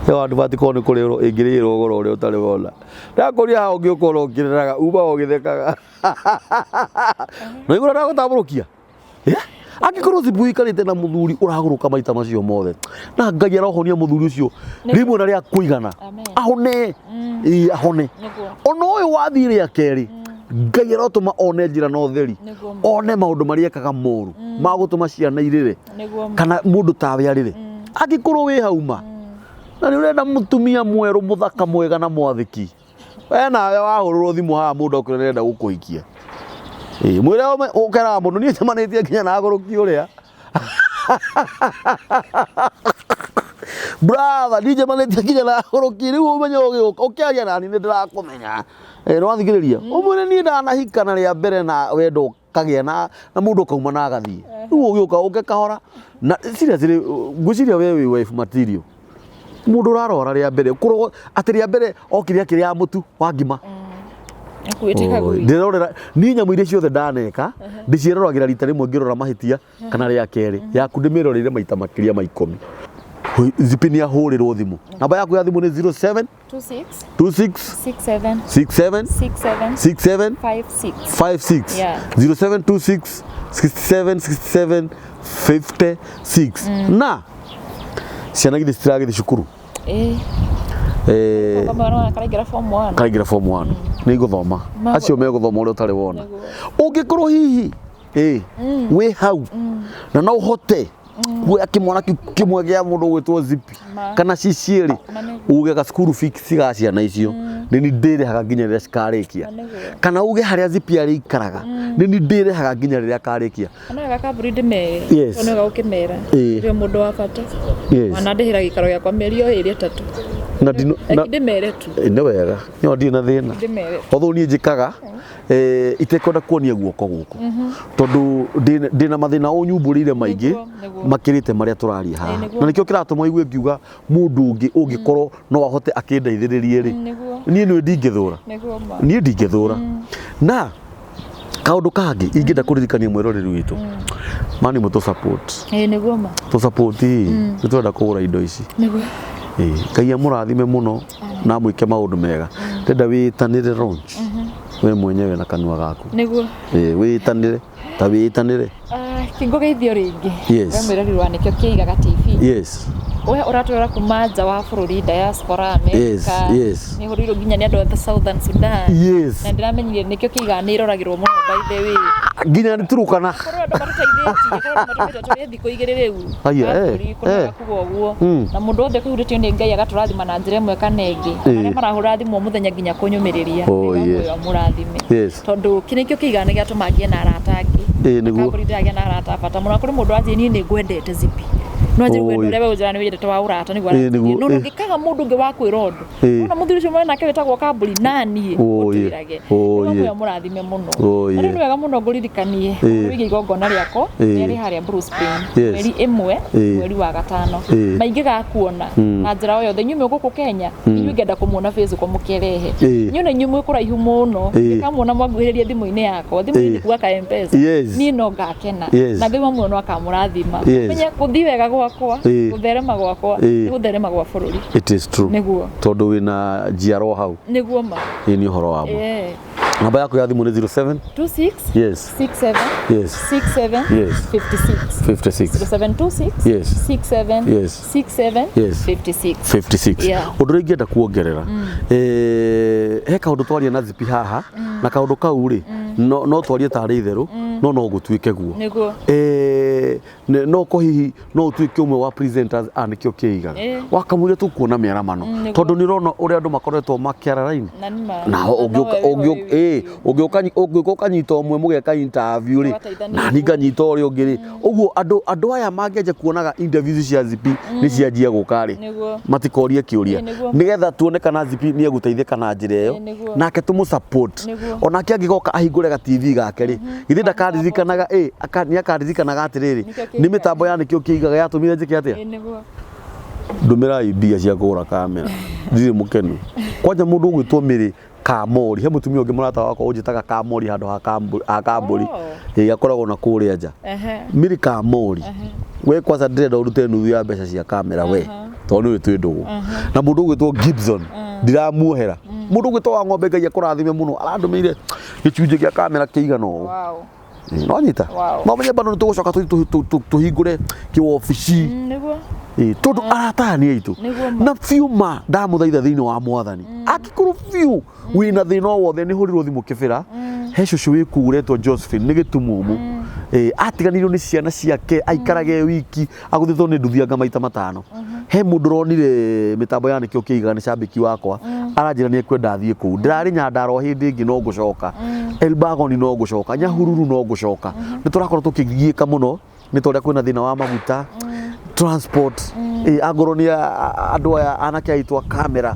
yo advert ko nĩ kũrĩ ĩngĩrĩrwo goro ũrĩa ũtarĩ wona ndakũria haha ũngĩũkorwo ũkĩrĩraga uma ũgĩthekaga na igũra ndagũtambũrũkia angĩkorwo zipu ikarĩte na mũthuri ũragũrũka maita macio mothe na Ngai arohonia mũthuri ũcio rĩmwe na rĩa kũigana ahone ahone ona ũyũ wathiĩ rĩa kerĩ Ngai arotũma one njĩra na ũtheri one maũndũ marĩa ekaga moru ma gũtũma ciana irĩre kana mũndũ tawe arĩre angĩkorwo wĩ hauma na nĩ ũrenda mũtumia mwerũ mũthaka mwega na mwathĩki we nawe wahũrĩrwo thimũ haha mũndũ okĩra nĩrenda gũkũhikia mwĩre ũkeraga mũndũ niĩ njemanĩtie nginya na agũrũki ũrĩa brother niĩ njemanĩtie nginya na agũrũki rĩu ũmenye ũgĩũka ũkĩaria nani nĩ ndĩrakũmenya nĩwathikĩrĩria ũmwĩre niĩ ndanahikana rĩa mbere na wendo kagĩa na mũndũ kauma na agathiĩ rĩu ũgĩũka ũke kahora na seriously ngwĩciria we wĩ wife material mũndũ ũrarora rĩa mbere kũrwo atĩ rĩa mbere okĩrĩa kĩrĩa mũtu wa ngima ndĩrorera niĩ nyamũ iria ciothe ndaneka ndĩciĩroragĩra rita rĩmwe ngĩrora mahĩtia kana rĩa kerĩ yaku ndĩmĩroreire maita makĩria ma 10 zipi nĩ ahũrĩrwo thimũ namba yaku ya thimũ nĩ 07 26 67 67 56 0726 67 67 56 na ciana githĩ citiragĩthiĩ cukuru karaingĩra form 1 nĩ igũthoma acio megũthoma ũrĩa ũtarĩ wona ũngĩkorwo hihi wĩ hau na no ũhote kuoya kĩmwana kĩmwe gĩa mũndũ gwĩtwo Zipi kana ciciĩrĩ uge ga school fees ga ciana icio nĩ niĩ ndĩrĩhaga nginya rĩrĩa cikarĩkia kana uge harĩa Zipi arĩ ikaraga nĩ niĩ ndĩrĩhaga nginya rĩrĩa akarĩkia kana gakaburi ndĩmere tondũ gagũkĩmera rĩo mũndũ wa bata wana ndĩhĩra gĩikaro gĩakwa mĩeri o ĩrĩ 3 na ndĩmere tu nĩ wega no ndirĩ na thĩna although niĩ njĩkaga itekwenda kuonia guoko gũkũ tondũ ndĩna mathĩna ũnyumbũrĩire maingĩ makĩrĩte marĩa tũraria haha na nĩkĩo kĩratũma igue ngiuga mũndũ ũngĩ ũngĩkorwo no ahote akĩndeithĩrĩrie rĩ niĩ niĩ ndingĩthũra na kaũndũ kangĩ ingĩenda kũririkania mwĩroreri witũ mani mũtũ support nĩguo ma tũ support nĩ tũrenda kũgũra indo ici Ngai amũrathime mũno na mwĩke maũndũ mega ndenda wĩtanĩre launch we mwenyewe na kanua gaku nĩguo wĩtanĩre ta wĩtanĩre kingo geithio rĩngĩ we mwĩroreri wa nĩkĩo kĩigaga TV we ũratwara kuma nja wa bũrũri diaspora America nĩ hũrĩirwo nginya nĩ andũ a Southern Sudan na ndĩramenyire nĩkĩo kĩigaga nĩ iroragĩrwo mũno by the way nginya nĩ turukana korwo andũ matũteithĩtie tũrĩ thikũ igĩrĩ rĩu kuga ũguo na mũndũ wothe kũhurĩtio nĩ Ngai agatũrathima na njĩra ĩmwe kana ĩngĩ arĩa marahũra thimũ mũthenya nginya kũnyũmĩrĩria mũrathime tondũ kĩnĩkĩo kĩigaga nĩ gĩatũma ngĩe na arata angĩ kambũri ndagĩa na arata bata mũno kũrĩ mũndũ wanjĩrĩ niĩ nĩ ngwendete Zipi no njĩrĩ wendo ũrĩa we ũnjĩra nĩ wendete wa ũrata nĩguo no ngĩkaga mũndũ ũngĩ wa kwĩra ũndũ na mũthuri ũcio mwene nake wĩtagwo kambũri naniĩ ũtwĩrage nĩguo mũrathime mũno na rĩu nĩ wega mũno ngũririkanie wĩgiĩ igongona rĩakwa rĩarĩ harĩa Bruce Spring mweri 1 mweri wa gatano maingĩ gakuona na njĩra o yothe inyuĩ gũkũ Kenya inyuĩ ngenda kũmuona Facebook mũkĩrehe inyuĩ na inyuĩ kũraihu mũno ngĩkamuona mwanguhĩrĩria thimũ-inĩ yakwa thimũ-inĩ kuga ka M-Pesa niĩ no ngakena na Ngai wa muoyo no akamũrathima menye gũthiĩ wega gwakwa gũtherema gwakwa nĩ gũtherema gwa bũrũri it is true nĩguo tondũ wĩna njiarwa hau nĩguo ma nĩ ũhoro wa namba yaku ya thimũ nĩ 07 26 67 67 56 0726 67 67 56 ũndũ ũrĩa ingĩenda kuongerera he kaũndũ twaria na Zipi haha na kaũndũ kau rĩ no twarie tarĩ itherũ no gũtuĩke guo no ko hihi no tuike umwe wa presenters anikio kiiga wakamwire tukuona mĩaramano tondu ni rona uri andu makoretwo makiara line na ũngĩũka nyita ũmwe mũgeka interview ri na ninga nyita ũrĩa ũngĩ ri ũguo andũ aya mangĩaje kuonaga interviews cia ZP ni cianjia gũka ri matikorie kĩũria nigetha tuone kana ZP ni egũteithĩka na njĩra ĩyo nake tumu support onake angĩgoka ahingũre ga TV gake ri githĩ ndakaririkanaga ni akaririkanaga atirĩrĩ ni mĩtambo ya nĩkĩo kĩigaga yatũmire njĩke atĩa ndũmĩrai mbia cia kũgũra kamera ndirĩ mũkenu kwanja mũndũ ũgwĩtwo Mĩrĩ Kamori he mũtumia ũngĩ mũrata wakwa ũnjĩtaga Kamori handũ ha Kambũri akoragwo na kũrĩa nja Mĩrĩ Kamori we kwanza ndĩrenda ũrute nuthu ya mbeca cia kamera we tondũ nĩ twĩ ndũgũ na mũndũ ũgwĩtwo Gibson ndiramuohera mũndũ ũgwĩtwo wa ng'ombe Ngai akũrathime mũno arandũmĩire gĩcunjĩ gĩa kamera kĩigana ũũ no nyita no menye bado nĩtũgũcoka tũhingũre kĩwobici tondu arata ni aitu na fiuma ndamuthaitha thĩinĩ wa Mwathani angĩkorwo fiu wĩna thĩna o wothe nĩ hũrĩrwo thimũ kĩbĩra he cũcũ wĩkuuretwo Josephine nĩ gĩtumumu atiganirwo nĩ ciana ciake aikarage wiki agũthithwo nĩ nduthi anga maita matano he mũndũ ronire mĩtambo ya nĩkĩo kĩigaga nĩ cambĩki wakwa aranjĩra nĩ ekwenda thiĩ kũu ndĩrarĩ Nyandarua hĩndĩ ĩngĩ no ngũcoka Elbagon no ngũcoka Nyahururu no ngũcoka nĩ tũrakorwo tũkĩgiĩka mũno nĩ tondũ kwĩna thĩna wa maguta transport agoro ni andu aya anake aitwa kamera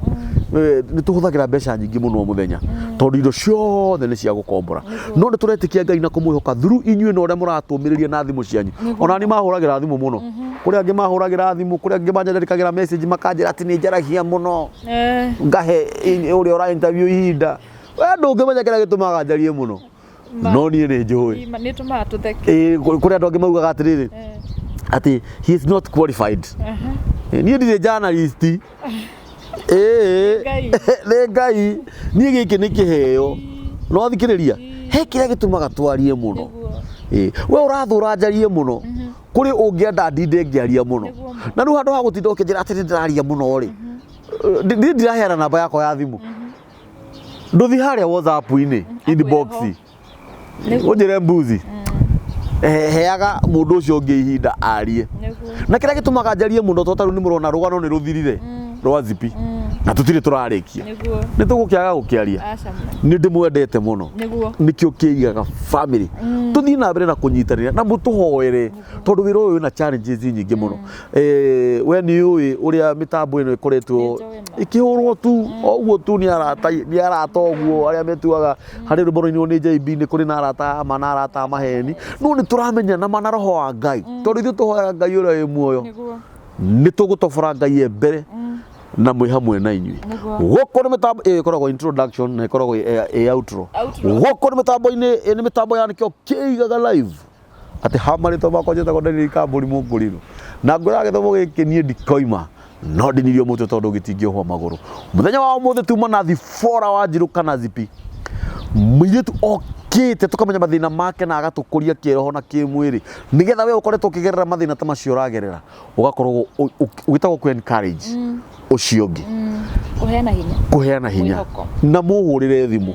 ni tuhuthagira mbeca nyingi muno muthenya tondu indo ciothe ni cia gukombora no ni turetikia Ngai na kumwihoka thuru inyuĩ na ũrĩa mũratũmĩrĩria na thimũ cianyu ona ni mahũragĩra thimũ muno kũrĩa angĩ mahũragĩra thimũ kũrĩa angĩ manyandarĩkagĩra message makanjĩra atĩ nĩ njaragia muno ngahe ũrĩa ũra interview ihinda we ndũngĩmenya kĩrĩa gĩtũmaga njarie muno no niĩ nĩ njũĩ nĩ tũmaga tũtheke kũrĩa andũ angĩ maugaga atĩrĩrĩ ati he is not qualified niĩ ndirĩ journalist nĩ Ngai niĩ gĩkĩ nĩ kĩheo no thikĩrĩria he kĩrĩa gĩtũmaga twarie mũno we ũrathũra njarie mũno kũrĩ ũngĩenda ndinde ngĩaria mũno na rĩu handũ ha gũtinda ũkĩnjĩra atĩ ndĩraria mũno rĩ niĩ ndiraheana namba yakwa ya thimũ ndũthi harĩa WhatsApp-inĩ inbox ũnjĩre mbuzi heaga mũndũ ũcio ũngĩ ihinda arie na kĩrĩa gĩtũmaga njarie mũno tondũ rĩu nĩ mũrona rũgano nĩ rũthirire rwa ZP na tũtirĩ tũrarĩkia nĩ tũgũkĩaga gũkĩaria nĩ ndĩmwendete mũno nĩkĩo kĩigaga family tũthiĩ na mbere na kũnyitanĩra na mũtũhoere tondũ wĩra ũyũ wĩna challenges nyingĩ mũno we nĩ ũĩ ũrĩa mĩtambo ĩno ĩkoretwo ĩkĩhũrwo tu ũguo tu nĩ arata ũguo arĩa metuaga harĩ rũmũro-inĩ nĩ JB nĩ kũrĩ na arata ma na arata maheni no nĩ tũramenya na mana roho wa Ngai tondũ ithuĩ tũhoyaga Ngai ũrĩa wĩ muoyo nĩ tũgũtobora Ngai mbere na mwĩ hamwe na inyuĩ gũkũ nĩ mĩtambo ĩkoragwo introduction na ĩkoragwo outro gũkũ nĩ mĩtambo-inĩ nĩ mĩtambo ya nĩkĩo kĩigaga live atĩ hamarĩtwo makwa njĩtagwo Daniel Kambũri Mũngũrino na ngwĩraga gĩthomo gĩkĩ niĩ ndikoima no ndinirio mũtwe tondũ gĩtingĩohwo magũrũ mũthenya wa ũmũthĩ tuma na Thibora Wanjirũ kana ZP mũirĩtu okĩte tũkamenya mathĩna make na agatũkũria kĩroho na kĩmwĩrĩ nĩgetha we ũkoretwo ũkĩgerera mathĩna ta macio ũragerera ũgakorwo ũgĩtagwo ku encourage ũcio ũngĩ kũheana hinya na mũhũrĩre thimũ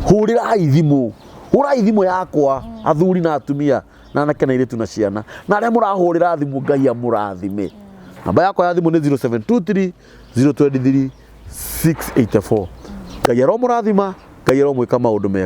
hũrĩrai thimũ yakwa athuri na atumia na anake na airĩtu na ciana na arĩa mũrahũrĩra thimũ Ngai amũrathime namba yakwa ya thimũ nĩ 0723 023 684 Ngai aromũrathima Ngai aromwĩka maũndũ mega.